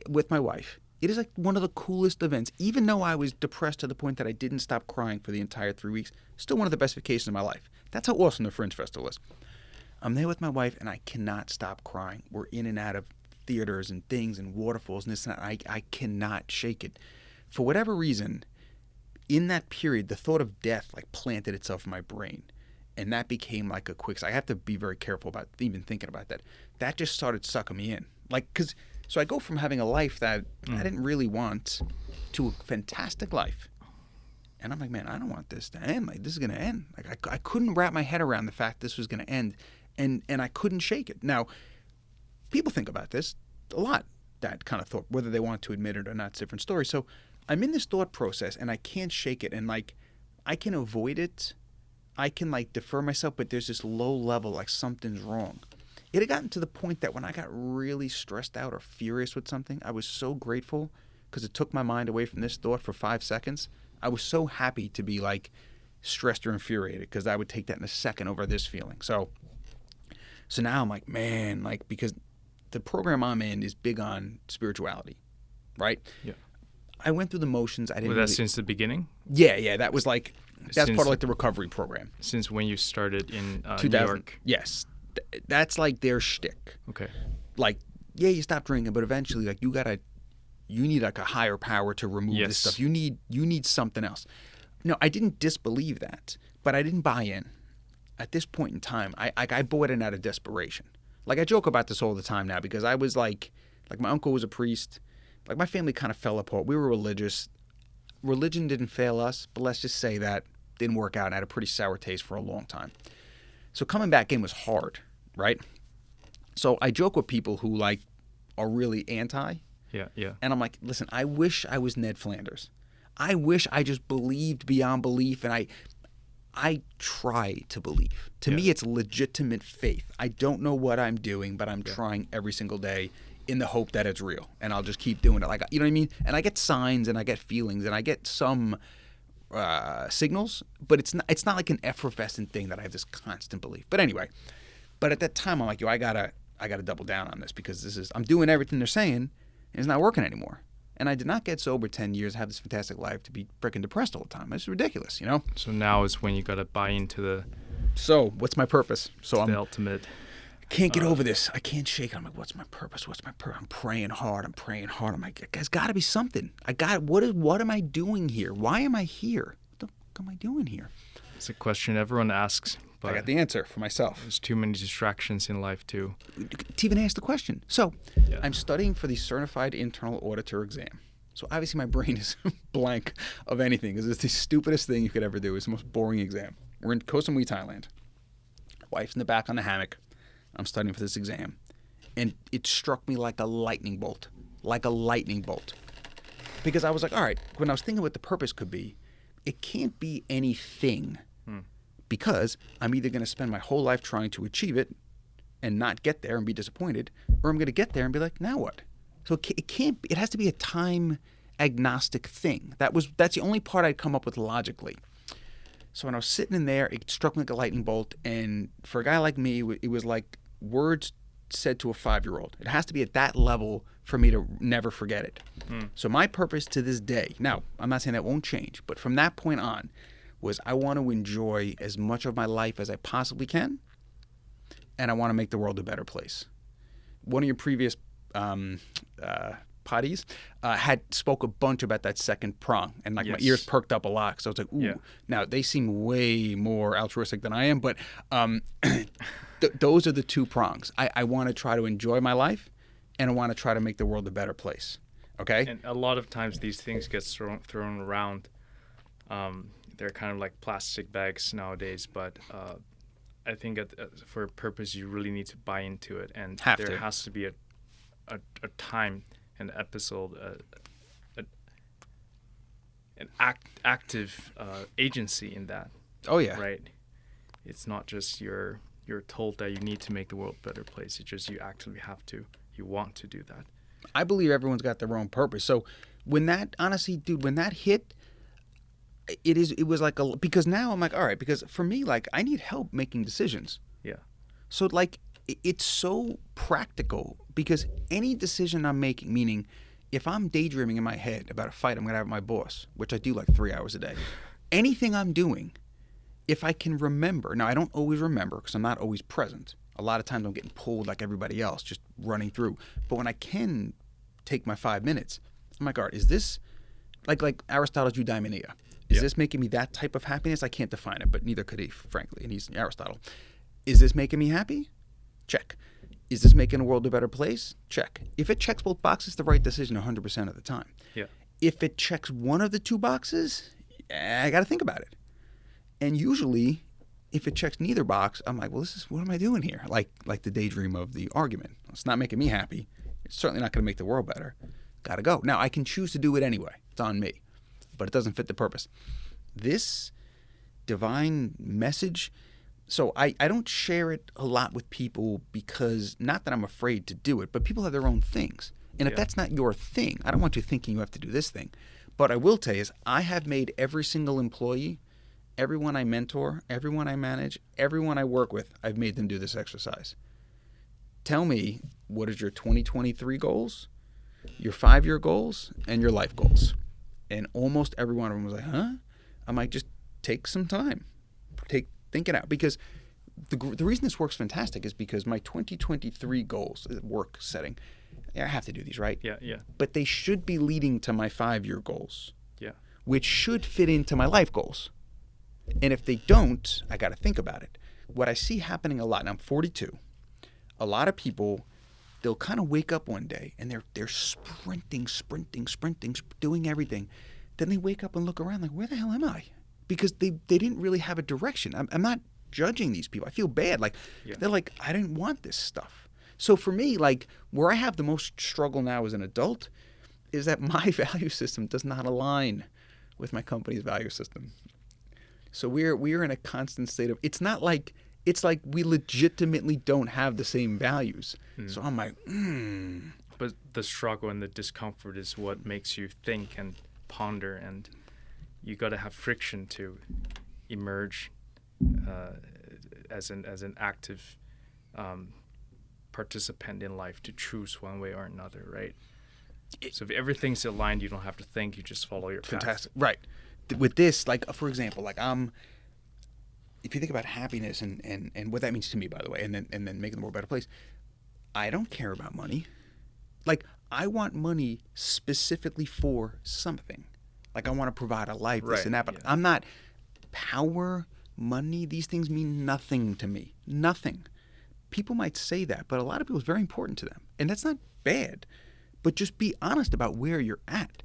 Speaker 2: with my wife. It is like one of the coolest events. Even though I was depressed to the point that I didn't stop crying for the entire 3 weeks, still one of the best vacations of my life. That's how awesome the Fringe Festival is. I'm there with my wife, and I cannot stop crying. We're in and out of theaters and things and waterfalls and this and that. I cannot shake it. For whatever reason, in that period, the thought of death like planted itself in my brain. And that became like a quick... I have to be very careful about even thinking about that. That just started sucking me in. So I go from having a life that I didn't really want to a fantastic life. And I'm like, man, I don't want this to end. Like, this is going to end. Like, I couldn't wrap my head around the fact this was going to end. And I couldn't shake it. Now, people think about this a lot, that kind of thought. Whether they want to admit it or not, it's a different story. So I'm in this thought process, and I can't shake it. And, like, I can avoid it. I can, like, defer myself, but there's this low level, like, something's wrong. It had gotten to the point that when I got really stressed out or furious with something, I was so grateful because it took my mind away from this thought for 5 seconds. I was so happy to be, like, stressed or infuriated because I would take that in a second over this feeling. So now I'm like, man, like, because the program I'm in is big on spirituality, right?
Speaker 1: Yeah.
Speaker 2: I went through the motions. I didn't.
Speaker 1: Was that since the beginning?
Speaker 2: Yeah. That was like, that's part of like the recovery program.
Speaker 1: Since when you started in New
Speaker 2: 2000,
Speaker 1: York?
Speaker 2: Yes. That's like their shtick.
Speaker 1: Okay.
Speaker 2: Like, yeah, you stop drinking, but eventually, like, you need like a higher power to remove this stuff. You need something else. No, I didn't disbelieve that, but I didn't buy in. At this point in time, I bought in out of desperation. Like, I joke about this all the time now because I was like my uncle was a priest. Like, my family kind of fell apart. We were religious. Religion didn't fail us, but let's just say that didn't work out and had a pretty sour taste for a long time. So coming back in was hard, right? So I joke with people who, like, are really anti.
Speaker 1: Yeah.
Speaker 2: And I'm like, listen, I wish I was Ned Flanders. I wish I just believed beyond belief, and I try to believe. To me, it's legitimate faith. I don't know what I'm doing, but I'm trying every single day in the hope that it's real, and I'll just keep doing it. Like, you know what I mean? And I get signs, and I get feelings, and I get some signals, but it's not like an effervescent thing that I have this constant belief. But anyway, at that time, I'm like, I gotta double down on this because I'm doing everything they're saying, and it's not working anymore. And I did not get sober 10 years, have this fantastic life to be freaking depressed all the time. It's ridiculous, you know?
Speaker 1: So now is when you got to buy into the...
Speaker 2: So, what's my purpose? So
Speaker 1: the ultimate...
Speaker 2: I can't get over this. I can't shake it. I'm like, what's my purpose? I'm praying hard. I'm like, there's got to be something. What am I doing here? Why am I here? What the fuck am I doing here?
Speaker 1: It's a question everyone asks. But
Speaker 2: I got the answer for myself.
Speaker 1: There's too many distractions in life, too.
Speaker 2: To even ask the question. So, I'm studying for the Certified Internal Auditor exam. So, obviously, my brain is blank of anything because it's the stupidest thing you could ever do. It's the most boring exam. We're in Koh Samui, Thailand. Wife's in the back on the hammock. I'm studying for this exam. And it struck me like a lightning bolt. like a lightning bolt. Because I was like, all right, when I was thinking what the purpose could be, it can't be anything. Because I'm either going to spend my whole life trying to achieve it and not get there and be disappointed, or I'm going to get there and be like, now what? So it can't be, it has to be a time agnostic thing. That's the only part I'd come up with logically. So when I was sitting in there, it struck me like a lightning bolt. And for a guy like me, it was like words said to a 5-year-old. It has to be at that level for me to never forget it. So my purpose to this day, now I'm not saying that won't change, but from that point on, was I want to enjoy as much of my life as I possibly can, and I want to make the world a better place. One of your previous potties had spoke a bunch about that second prong, and like my ears perked up a lot. So I was like, ooh. Yeah. Now they seem way more altruistic than I am, but those are the 2 prongs. I want to try to enjoy my life, and I want to try to make the world a better place. Okay.
Speaker 1: And a lot of times these things get thrown around. They're kind of like plastic bags nowadays, but I think for a purpose you really need to buy into it, and there has to be a time, an episode, an active agency in that.
Speaker 2: Oh yeah.
Speaker 1: Right. It's not just you're told that you need to make the world a better place. It's just you actually have to. You want to do that.
Speaker 2: I believe everyone's got their own purpose. So when that, honestly, dude, when that hit, it was like because now I'm like, all right, because for me, like, I need help making decisions.
Speaker 1: Yeah.
Speaker 2: So like, it's so practical because any decision I'm making, meaning if I'm daydreaming in my head about a fight I'm going to have with my boss, which I do like 3 hours a day, anything I'm doing, if I can remember, now I don't always remember because I'm not always present. A lot of times I'm getting pulled like everybody else, just running through. But when I can take my 5 minutes, I'm like, all right, is this like Aristotle's eudaimonia? Is this making me that type of happiness? I can't define it, but neither could he, frankly, and he's Aristotle. Is this making me happy? Check. Is this making the world a better place? Check. If it checks both boxes, the right decision 100% of the time.
Speaker 1: Yeah.
Speaker 2: If it checks one of the 2 boxes, I got to think about it. And usually, if it checks neither box, I'm like, well, what am I doing here? Like the daydream of the argument. It's not making me happy. It's certainly not going to make the world better. Got to go. Now, I can choose to do it anyway. It's on me. But it doesn't fit the purpose. This divine message, so I don't share it a lot with people because, not that I'm afraid to do it, but people have their own things. And if that's not your thing, I don't want you thinking you have to do this thing. But I will tell you is I have made every single employee, everyone I mentor, everyone I manage, everyone I work with, I've made them do this exercise. Tell me, what is your 2023 goals, your 5-year goals, and your life goals? And almost every one of them was like, huh? I'm like, just take some time. Think it out. Because the reason this works fantastic is because my 2023 goals, work setting, I have to do these, right?
Speaker 1: Yeah.
Speaker 2: But they should be leading to my 5-year goals.
Speaker 1: Yeah. Which
Speaker 2: should fit into my life goals. And if they don't, I got to think about it. What I see happening a lot, and I'm 42, a lot of people, they'll kind of wake up one day and they're sprinting, doing everything. Then they wake up and look around like, where the hell am I? Because they didn't really have a direction. I'm not judging these people. I feel bad. Like, they're like, I didn't want this stuff. So for me, like, where I have the most struggle now as an adult is that my value system does not align with my company's value system. So we're in a constant state of, it's like we legitimately don't have the same values. So I'm like,
Speaker 1: But the struggle and the discomfort is what makes you think and ponder, and you got to have friction to emerge as an active participant in life, to choose one way or another, right? So if everything's aligned, you don't have to think, you just follow your path.
Speaker 2: Fantastic. Right. With this, like, for example, like if you think about happiness and what that means to me, by the way, and then making the world a better place, I don't care about money. Like, I want money specifically for something. Like, I want to provide a life, this and that, but I'm not power, money, these things mean nothing to me. Nothing. People might say that, but a lot of people, it's very important to them. And that's not bad. But just be honest about where you're at.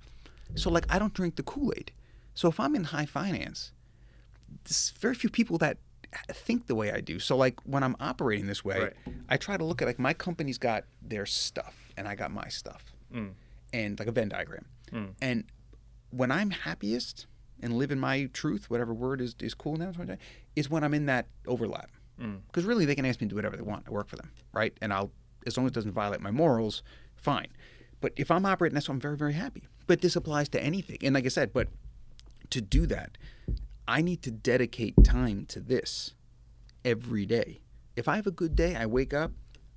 Speaker 2: So, like, I don't drink the Kool-Aid. So if I'm in high finance, there's very few people that think the way I do. So, like, when I'm operating this way, I try to look at, like, my company's got their stuff and I got my stuff. and like a Venn diagram. And when I'm happiest and living my truth, whatever word is cool now, is when I'm in that overlap. Because really, they can ask me to do whatever they want. I work for them, right? And as long as it doesn't violate my morals, fine. But if I'm operating, that's why I'm very, very happy. But this applies to anything. And like I said, but to do that, I need to dedicate time to this every day. If I have a good day, I wake up,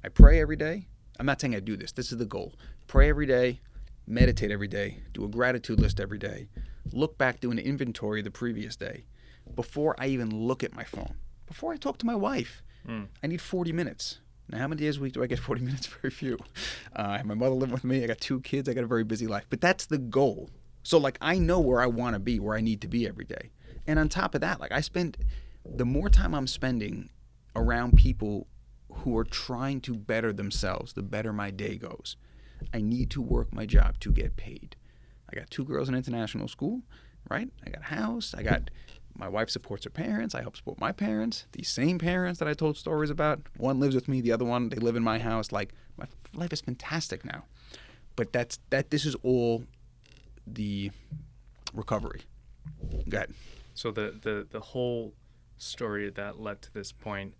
Speaker 2: I pray every day. I'm not saying I do this. This is the goal. Pray every day, meditate every day, do a gratitude list every day, look back, do an inventory of the previous day before I even look at my phone. Before I talk to my wife, I need 40 minutes. Now, how many days a week do I get 40 minutes? Very few. I have my mother living with me. I got 2 kids. I got a very busy life. But that's the goal. So, like, I know where I want to be, where I need to be every day. And on top of that, like, the more time I'm spending around people who are trying to better themselves, the better my day goes. I need to work my job to get paid. I got 2 girls in international school, right? I got a house. My wife supports her parents. I help support my parents. These same parents that I told stories about. One lives with me. The other one, they live in my house. Like, my life is fantastic now. But this is all the recovery. Go ahead.
Speaker 1: So the whole story that led to this point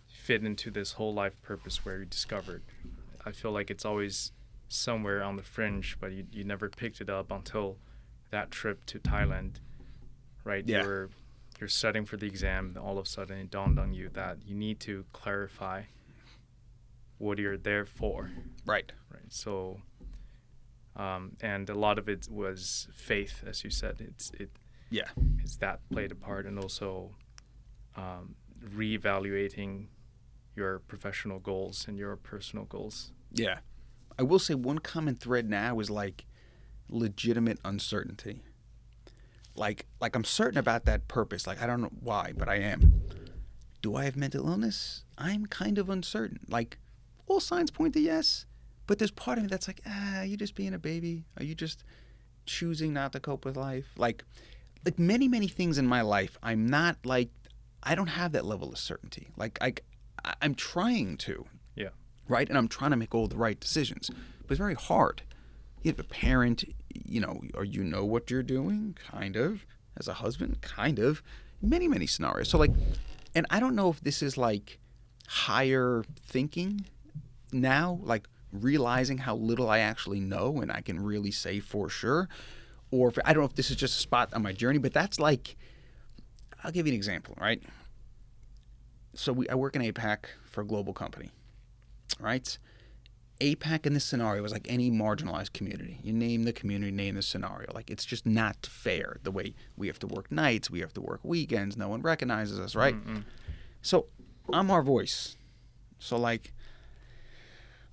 Speaker 1: fit into this whole life purpose where you discovered. I feel like it's always somewhere on the fringe, but you never picked it up until that trip to Thailand, right?
Speaker 2: Yeah.
Speaker 1: You're studying for the exam, and all of a sudden it dawned on you that you need to clarify what you're there for.
Speaker 2: Right.
Speaker 1: So, and a lot of it was faith, as you said. It's that played a part, and also reevaluating your professional goals and your personal goals. Yeah.
Speaker 2: I will say one common thread now is like legitimate uncertainty. Like I'm certain about that purpose. Like, I don't know why, but I am. Do I have mental illness? I'm kind of uncertain. Like, all signs point to yes, but there's part of me that's like, are you just being a baby? Are you just choosing not to cope with life? Like many, many things in my life, I'm not like, I don't have that level of certainty. Like, I'm trying to.
Speaker 1: Yeah.
Speaker 2: Right? And I'm trying to make all the right decisions. But it's very hard. You have a parent, or you know what you're doing, kind of. As a husband, kind of. Many, many scenarios. So, like, and I don't know if this is, like, higher thinking now, like, realizing how little I actually know and I can really say for sure. Or if, I don't know if this is just a spot on my journey, but that's like, I'll give you an example, right? So I work in APAC for a global company, right? APAC in this scenario is like any marginalized community. You name the community, name the scenario. Like, it's just not fair the way we have to work nights, we have to work weekends, no one recognizes us, right? Mm-hmm. So I'm our voice. So, like,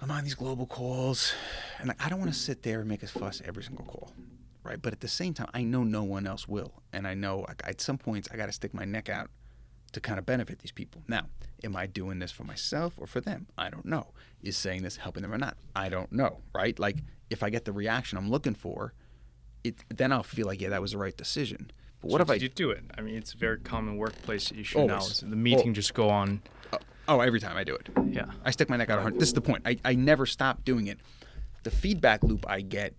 Speaker 2: I'm on these global calls, and like, I don't want to sit there and make a fuss every single call, right? But at the same time, I know no one else will. And I know, like, at some points I got to stick my neck out to kind of benefit these people. Now, am I doing this for myself or for them? I don't know. Is saying this helping them or not? I don't know, right? Like, if I get the reaction I'm looking for, then I'll feel like, yeah, that was the right decision. But what if
Speaker 1: you do it? I mean, it's a very common workplace issue
Speaker 2: always.
Speaker 1: Now. So the meeting just go on.
Speaker 2: Every time I do it.
Speaker 1: Yeah.
Speaker 2: I stick my neck out 100. This is the point. I never stop doing it. The feedback loop I get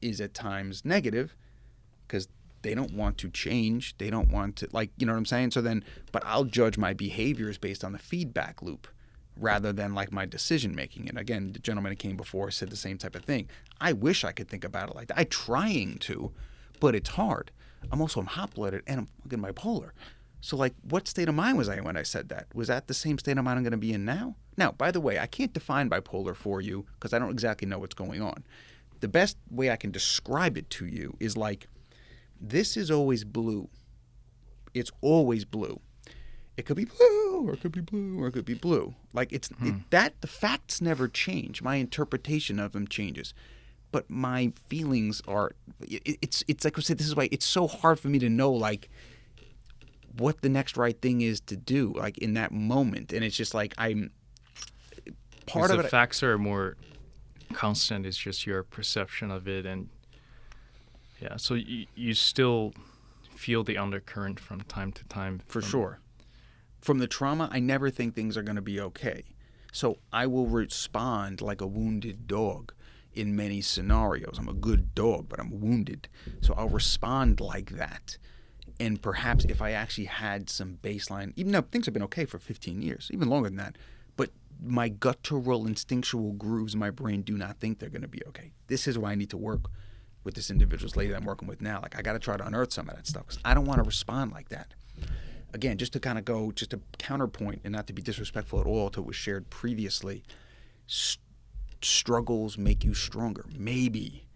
Speaker 2: is at times negative because they don't want to change. They don't want to, like, you know what I'm saying? So then, but I'll judge my behaviors based on the feedback loop rather than like my decision making. And again, the gentleman that came before said the same type of thing. I wish I could think about it like that. I'm trying to, but it's hard. I'm hot-blooded and I'm fucking bipolar. So, like, what state of mind was I in when I said that? Was that the same state of mind I'm going to be in now? Now, by the way, I can't define bipolar for you because I don't exactly know what's going on. The best way I can describe it to you is like, this is always blue. It's always blue. It could be blue, or it could be blue, or it could be blue. Like, the facts never change. My interpretation of them changes. But my feelings are, it's like I said, this is why it's so hard for me to know, like, what the next right thing is to do, like, in that moment. And it's just like, I'm part of it.
Speaker 1: The facts are more constant. It's just your perception of it. And yeah, so you still feel the undercurrent from time to time.
Speaker 2: For sure. From the trauma, I never think things are going to be okay. So I will respond like a wounded dog. in many scenarios. I'm a good dog, but I'm wounded. So I'll respond like that. And perhaps if I actually had some baseline, even though things have been okay for 15 years, even longer than that, but my guttural instinctual grooves in my brain do not think they're going to be okay. This is why I need to work with this individual's lady that I'm working with now. Like, I got to try to unearth some of that stuff because I don't want to respond like that. Again, just to kind of go, just a counterpoint and not to be disrespectful at all to what was shared previously, struggles make you stronger. Maybe.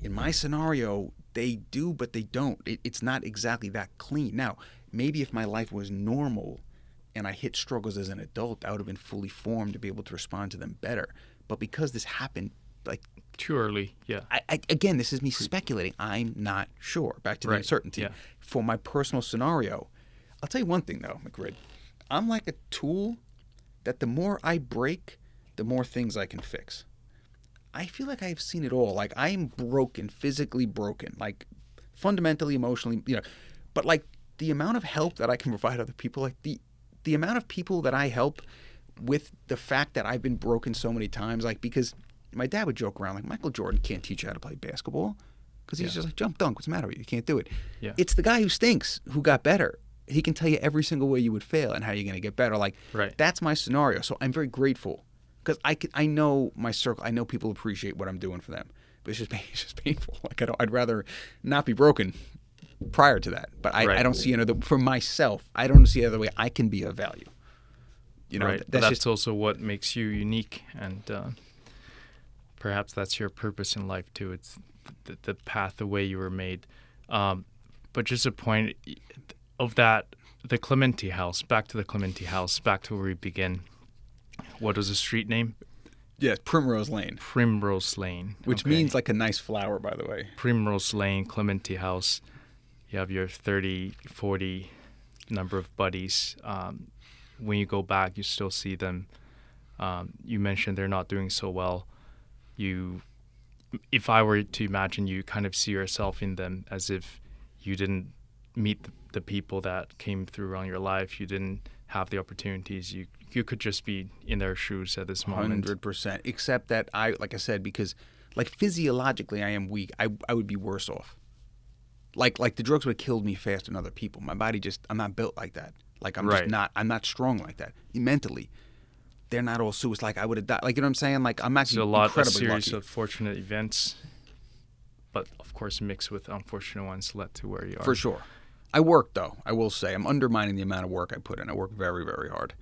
Speaker 2: In my scenario, they do, but they don't. It's not exactly that clean. Now, maybe if my life was normal and I hit struggles as an adult, I would have been fully formed to be able to respond to them better. But because this happened, like,
Speaker 1: too early, yeah.
Speaker 2: Again, this is me speculating. I'm not sure. Back to the uncertainty.
Speaker 1: Yeah.
Speaker 2: For my personal scenario, I'll tell you one thing, though, McRid. I'm like a tool that the more I break, the more things I can fix. I feel like I've seen it all. Like, I am broken, physically broken, like fundamentally, emotionally, but like the amount of help that I can provide other people, like the amount of people that I help with the fact that I've been broken so many times, like, because my dad would joke around, like, Michael Jordan can't teach you how to play basketball because he's just like, jump, dunk, what's the matter with you? You can't do it.
Speaker 1: Yeah.
Speaker 2: It's the guy who stinks who got better. He can tell you every single way you would fail and how you're going to get better. Like, that's my scenario. So I'm very grateful. Because I know my circle. I know people appreciate what I'm doing for them, but it's just painful. Like, I'd rather not be broken prior to that. But I don't see another for myself. I don't see another way I can be of value.
Speaker 1: That's also what makes you unique, and perhaps that's your purpose in life too. It's the path, the way you were made. But just a point of that, the Clemente house. Back to the Clemente house. Back to where we begin. What was the street name?
Speaker 2: Yeah, Primrose Lane.
Speaker 1: Primrose Lane.
Speaker 2: Which means like a nice flower, by the way.
Speaker 1: Primrose Lane, Clemente house. You have your 30, 40 number of buddies. When you go back, you still see them. You mentioned they're not doing so well. If I were to imagine, you kind of see yourself in them as if you didn't meet the people that came through on your life. You didn't have the opportunities. You could just be in their shoes at this moment.
Speaker 2: 100%. Except that like I said, because like physiologically I am weak. I would be worse off. Like the drugs would have killed me faster than other people. My body I'm not built like that. Like I'm not strong like that. Mentally, they're not all suicide. Like I would have died. Like, you know what I'm saying? Like I'm actually
Speaker 1: a series of fortunate events, but of course mixed with unfortunate ones led to where you are.
Speaker 2: For sure. I work, though. I will say I'm undermining the amount of work I put in. I work very, very hard.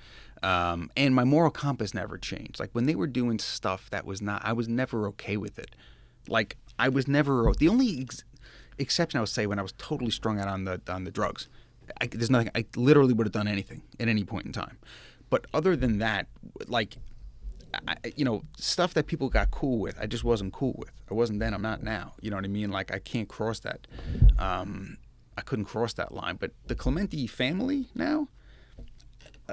Speaker 2: And my moral compass never changed. Like when they were doing stuff that I was never okay with it. Like I was never, the only exception I would say when I was totally strung out on the drugs. There's nothing, I literally would have done anything at any point in time. But other than that, like, stuff that people got cool with, I just wasn't cool with. I wasn't then, I'm not now. You know what I mean? Like I can't cross that. I couldn't cross that line. But the Clemente family now,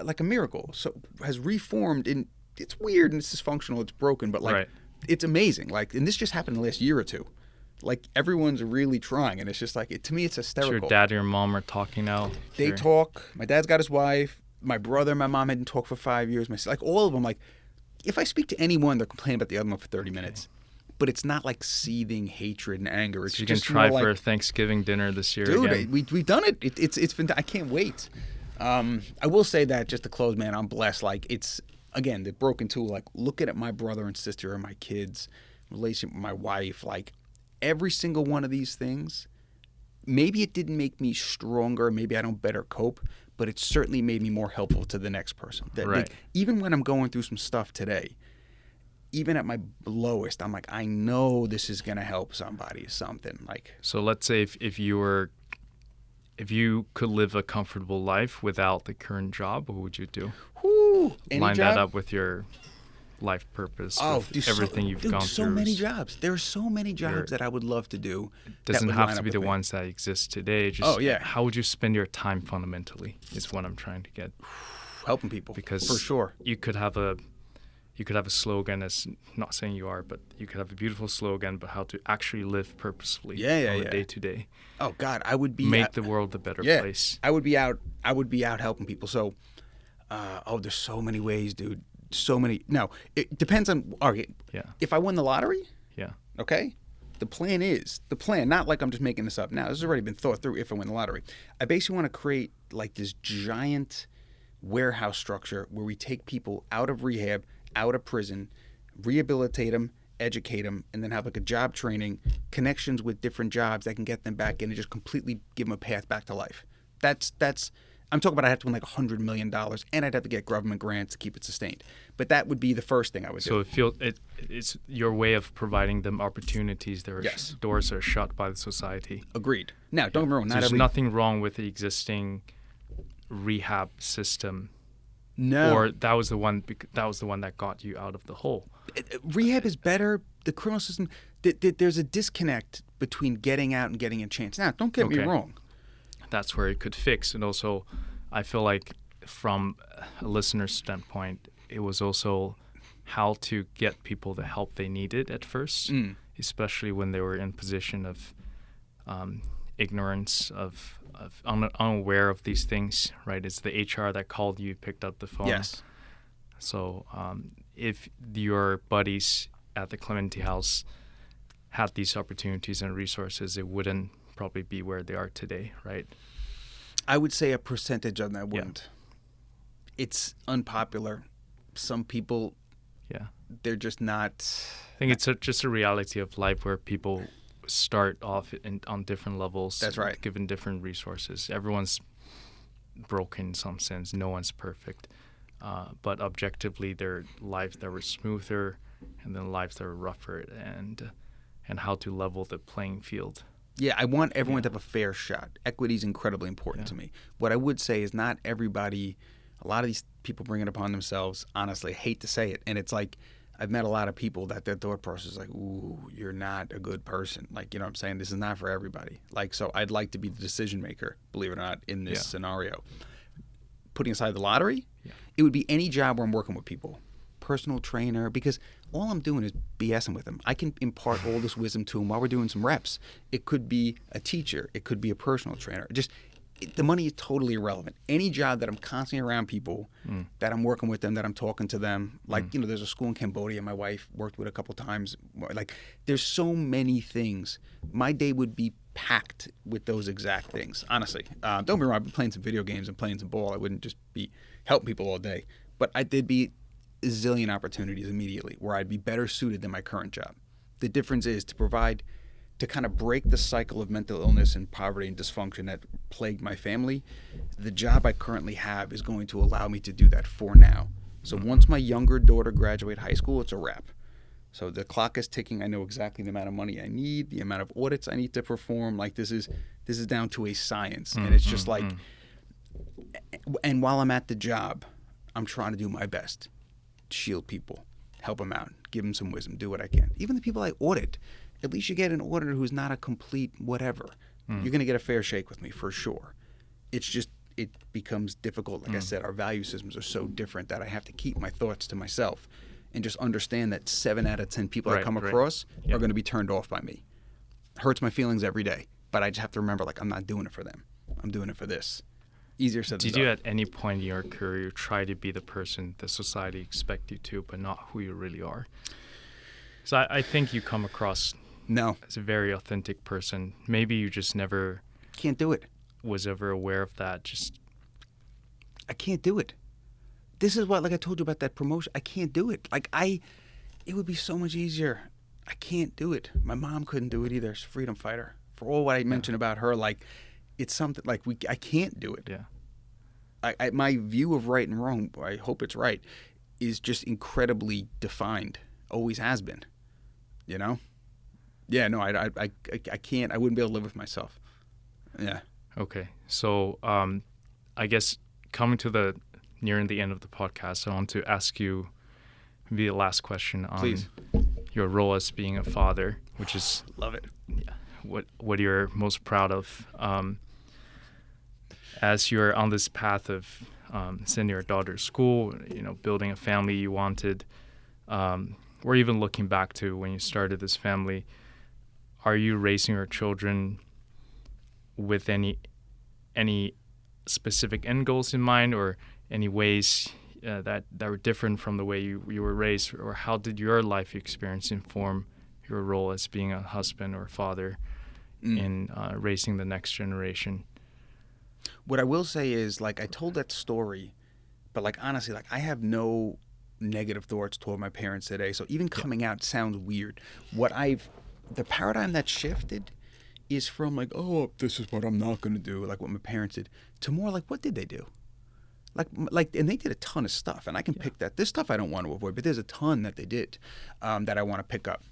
Speaker 2: like a miracle, so has reformed. And it's weird and it's dysfunctional. It's broken, but like it's amazing. Like, and this just happened in the last year or two. Like everyone's really trying, and it's just like to me, it's hysterical.
Speaker 1: So your dad and your mom are talking now.
Speaker 2: They talk. My dad's got his wife. My brother and my mom hadn't talked for 5 years. Like all of them. Like if I speak to anyone, they're complaining about the other one for 30 minutes. But it's not like seething hatred and anger. It's
Speaker 1: so you
Speaker 2: just
Speaker 1: can try
Speaker 2: more
Speaker 1: for
Speaker 2: like,
Speaker 1: Thanksgiving dinner this year,
Speaker 2: dude.
Speaker 1: again.
Speaker 2: We've done it. It's been. I can't wait. I will say that just to close, man. I'm blessed. Like it's again the broken tool. Like looking at my brother and sister and my kids, relationship with my wife. Like every single one of these things. Maybe it didn't make me stronger. Maybe I don't better cope. But it certainly made me more helpful to the next person. Like, even when I'm going through some stuff today. Even at my lowest, I'm like, I know this is gonna help somebody. Something like.
Speaker 1: So let's say if you could live a comfortable life without the current job, what would you do? Line that up with your life purpose. Everything you've gone through.
Speaker 2: So many jobs. There are so many jobs that I would love to do.
Speaker 1: It doesn't have to be the ones that exist today. Just how would you spend your time fundamentally? Is what I'm trying to get.
Speaker 2: Helping people.
Speaker 1: Because
Speaker 2: for sure,
Speaker 1: you could have a slogan, as not saying you are, but you could have a beautiful slogan, but how to actually live purposefully on a day to day.
Speaker 2: Oh God, I would be
Speaker 1: make the world a better place.
Speaker 2: I would be out helping people. So, there's so many ways, dude. So many. No, it depends on. Okay, if I won the lottery, Okay? The plan, not like I'm just making this up now. This has already been thought through if I win the lottery. I basically want to create like this giant warehouse structure where we take people out of rehab, out of prison, rehabilitate them, educate them, and then have like a job training, connections with different jobs that can get them back in and just completely give them a path back to life. That's I'm talking about I have to win like $100 million and I'd have to get government grants to keep it sustained. But that would be the first thing I would do.
Speaker 1: So it's your way of providing them opportunities.
Speaker 2: Yes.
Speaker 1: Doors are shut by the society.
Speaker 2: Agreed. Now, don't get me wrong.
Speaker 1: There's nothing wrong with the existing rehab system.
Speaker 2: No.
Speaker 1: Or that was the one that got you out of the hole.
Speaker 2: Rehab is better. The criminal system, there's a disconnect between getting out and getting a chance. Now, don't get me wrong.
Speaker 1: That's where it could fix. And also, I feel like from a listener's standpoint, it was also how to get people the help they needed at first, especially when they were in position of ignorance, of unaware of these things, right? It's the HR that called you, picked up the phone.
Speaker 2: Yes.
Speaker 1: So if your buddies at the Clemente house had these opportunities and resources, it wouldn't probably be where they are today, right?
Speaker 2: I would say a percentage of that wouldn't. Yeah. It's unpopular. Some people, they're just not.
Speaker 1: I think it's just a reality of life where people start off on different levels.
Speaker 2: That's right.
Speaker 1: Given different resources. Everyone's broken in some sense. No one's perfect. But objectively, there are lives that were smoother and then lives that were rougher, and how to level the playing field.
Speaker 2: Yeah, I want everyone to have a fair shot. Equity is incredibly important to me. What I would say is not everybody, a lot of these people bring it upon themselves, honestly, hate to say it. And it's like, I've met a lot of people that their thought process is like, ooh, you're not a good person. Like, you know what I'm saying? This is not for everybody. Like, so I'd like to be the decision maker, believe it or not, in this scenario. Putting aside the lottery, it would be any job where I'm working with people. Personal trainer, because all I'm doing is BSing with them. I can impart all this wisdom to them while we're doing some reps. It could be a teacher. It could be a personal trainer. The money is totally irrelevant. Any job that I'm constantly around people, that I'm working with them, that I'm talking to them. Like, there's a school in Cambodia my wife worked with a couple times. Like, there's so many things. My day would be packed with those exact things, honestly. Don't get me wrong, I've been playing some video games and playing some ball. I wouldn't just be helping people all day. But there'd be a zillion opportunities immediately where I'd be better suited than my current job. The difference is to kind of break the cycle of mental illness and poverty and dysfunction that plagued my family. The job I currently have is going to allow me to do that for now. So once my younger daughter graduates high school, it's a wrap. So the clock is ticking. I know exactly the amount of money I need, the amount of audits I need to perform. Like, this is down to a science. And it's just like, and while I'm at the job, I'm trying to do my best. Shield people, help them out, give them some wisdom, do what I can. Even the people I audit, at least you get an auditor who's not a complete whatever. You're going to get a fair shake with me for sure. It's just, it becomes difficult. Like I said, our value systems are so different that I have to keep my thoughts to myself and just understand that 7 out of 10 people I come across are going to be turned off by me. Hurts my feelings every day, but I just have to remember, like, I'm not doing it for them. I'm doing it for this. Easier said than done.
Speaker 1: Did you at any point in your career try to be the person that society expects you to, but not who you really are? So I think you come across as a very authentic person. Maybe you just never
Speaker 2: can't do it.
Speaker 1: Was ever aware of that.
Speaker 2: I can't do it. This is what, like I told you about that promotion. I can't do it. Like, it would be so much easier. I can't do it. My mom couldn't do it either. She's a freedom fighter. For all what I mentioned about her, like, it's something like I can't do it.
Speaker 1: Yeah.
Speaker 2: My view of right and wrong, I hope it's right, is just incredibly defined. Always has been. You know? Yeah, no, I can't. I wouldn't be able to live with myself. Yeah.
Speaker 1: Okay. So I guess coming to nearing the end of the podcast, I want to ask you maybe the last question on your role as being a father, which is
Speaker 2: love it.
Speaker 1: Yeah. What you're most proud of as you're on this path of sending your daughter to school, building a family you wanted, or even looking back to when you started this family. Are you raising your children with any specific end goals in mind, or any ways that were different from the way you were raised, or how did your life experience inform your role as being a husband or father in raising the next generation.
Speaker 2: What I will say is, like, I told that story, but, like, honestly, like, I have no negative thoughts toward my parents today. So even coming out sounds weird. The paradigm that shifted is from, like, oh, this is what I'm not going to do, like what my parents did, to more like, what did they do? Like, and they did a ton of stuff, and I can pick that. This stuff I don't want to avoid, but there's a ton that they did that I want to pick up.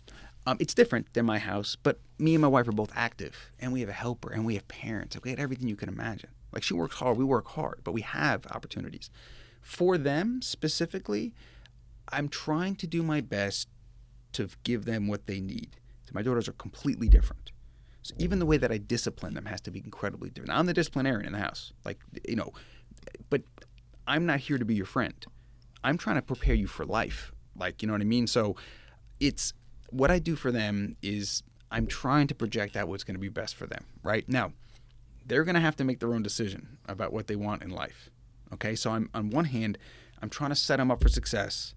Speaker 2: It's different than my house, but me and my wife are both active, and we have a helper, and we have parents. We had everything you can imagine. Like, she works hard, we work hard, but we have opportunities. For them specifically, I'm trying to do my best to give them what they need. So my daughters are completely different. So even the way that I discipline them has to be incredibly different. I'm the disciplinarian in the house, like, you know, but I'm not here to be your friend. I'm trying to prepare you for life. Like, you know what I mean? So it's what I do for them is I'm trying to project out what's going to be best for them, right? Now, they're going to have to make their own decision about what they want in life. Okay? So I'm on one hand, I'm trying to set them up for success,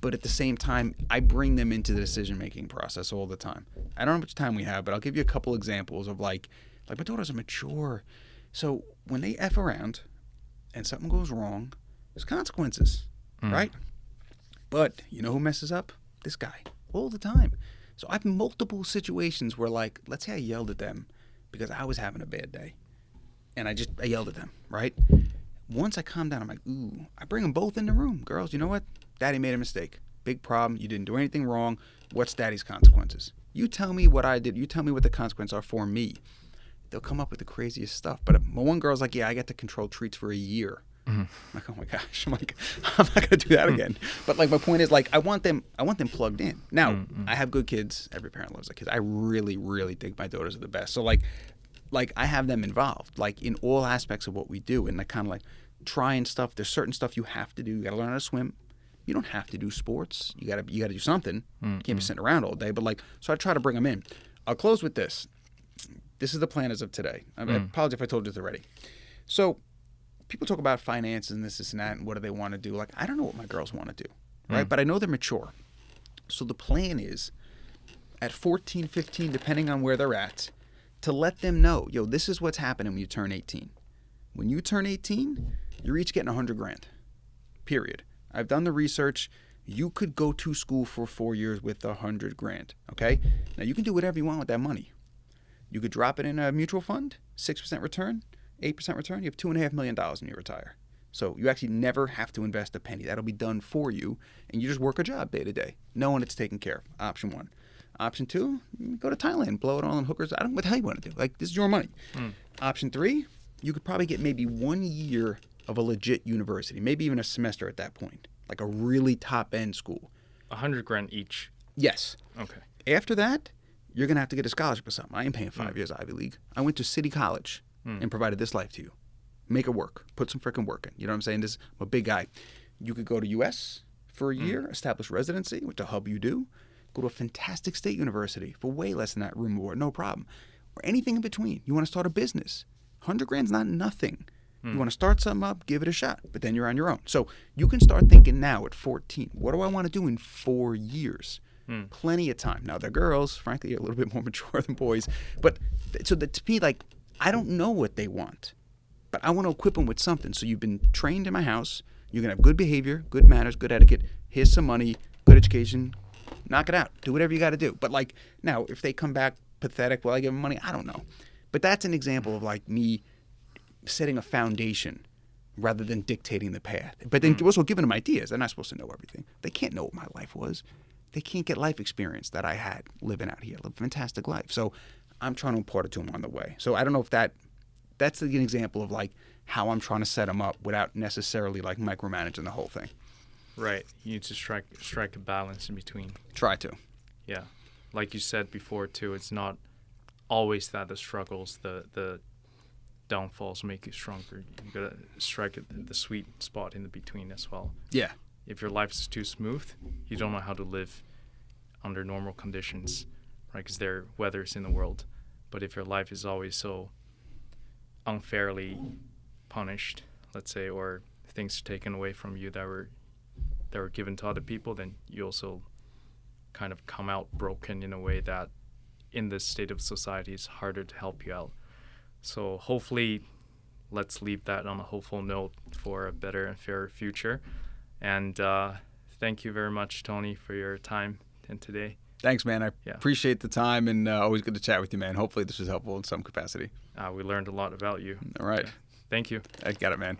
Speaker 2: but at the same time, I bring them into the decision-making process all the time. I don't know how much time we have, but I'll give you a couple examples of like my daughters are mature. So when they F around and something goes wrong, there's consequences, right? But you know who messes up? This guy, all the time. So I have multiple situations where, like, let's say I yelled at them because I was having a bad day. And I yelled at them, right? Once I calm down, I'm like, ooh, I bring them both in the room. Girls, you know what? Daddy made a mistake. Big problem. You didn't do anything wrong. What's Daddy's consequences? You tell me what I did. You tell me what the consequences are for me. They'll come up with the craziest stuff. But my one girl's like, yeah, I get to control treats for a year. I'm like, oh my gosh. I'm like, I'm not gonna do that again. But like, my point is, like, I want them plugged in. Now, I have good kids. Every parent loves their kids. I really, really think my daughters are the best. So like I have them involved, like, in all aspects of what we do, and like kind of like trying stuff. There's certain stuff you have to do. You got to learn how to swim. You don't have to do sports. You got to do something. You can't be sitting around all day. But like, so I try to bring them in. I'll close with this. This is the plan as of today. I apologize if I told you this already. So people talk about finances and this and that, and what do they want to do? Like, I don't know what my girls want to do, right? But I know they're mature. So the plan is at 14, 15, depending on where they're at, to let them know, yo, this is what's happening when you turn 18. When you turn 18, you're each getting $100,000, period. I've done the research. You could go to school for 4 years with $100,000, okay? Now, you can do whatever you want with that money. You could drop it in a mutual fund, 6% return, 8% return. You have $2.5 million when you retire. So you actually never have to invest a penny. That'll be done for you, and you just work a job day to day, knowing it's taken care of. Option one. Option two, go to Thailand, blow it all on hookers. I don't know what the hell you want to do. Like, this is your money. Option three, you could probably get maybe 1 year of a legit university, maybe even a semester at that point, like a really top-end school.
Speaker 1: $100,000 each.
Speaker 2: Yes.
Speaker 1: Okay.
Speaker 2: After that, you're going to have to get a scholarship or something. I ain't paying 5 years Ivy League. I went to City College and provided this life to you. Make it work. Put some freaking work in. You know what I'm saying? I'm a big guy. You could go to U.S. for a year, establish residency, which will help you do. Go to a fantastic state university for way less than that room board, no problem. Or anything in between. You want to start a business. $100,000's not nothing. You want to start something up, give it a shot, but then you're on your own. So you can start thinking now at 14, what do I want to do in 4 years? Plenty of time. Now, they're girls, frankly, are a little bit more mature than boys. But so that, to me, like, I don't know what they want, but I want to equip them with something. So you've been trained in my house. You can have good behavior, good manners, good etiquette. Here's some money, good education. Knock it out. Do whatever you got to do. But like, now, if they come back pathetic, will I give them money? I don't know. But that's an example of like me setting a foundation rather than dictating the path. But then also giving them ideas. They're not supposed to know everything. They can't know what my life was. They can't get life experience that I had living out here. I lived a fantastic life. So I'm trying to impart it to them on the way. So I don't know if that's an example of like how I'm trying to set them up without necessarily like micromanaging the whole thing.
Speaker 1: Right. You need to strike a balance in between.
Speaker 2: Try to.
Speaker 1: Yeah. Like you said before too, it's not always that the struggles, the downfalls make you stronger. You gotta strike the sweet spot in the between as well.
Speaker 2: Yeah.
Speaker 1: If your life is too smooth, you don't know how to live under normal conditions, right? Because there are weathers in the world. But if your life is always so unfairly punished, let's say, or things taken away from you that were given to other people, then you also kind of come out broken in a way that in this state of society is harder to help you out. So hopefully, let's leave that on a hopeful note for a better and fairer future. And thank you very much, Tony, for your time today.
Speaker 2: Thanks, man. I appreciate the time, and always good to chat with you, man. Hopefully this was helpful in some capacity.
Speaker 1: We learned a lot about you.
Speaker 2: All right.
Speaker 1: Thank you.
Speaker 2: I got it, man.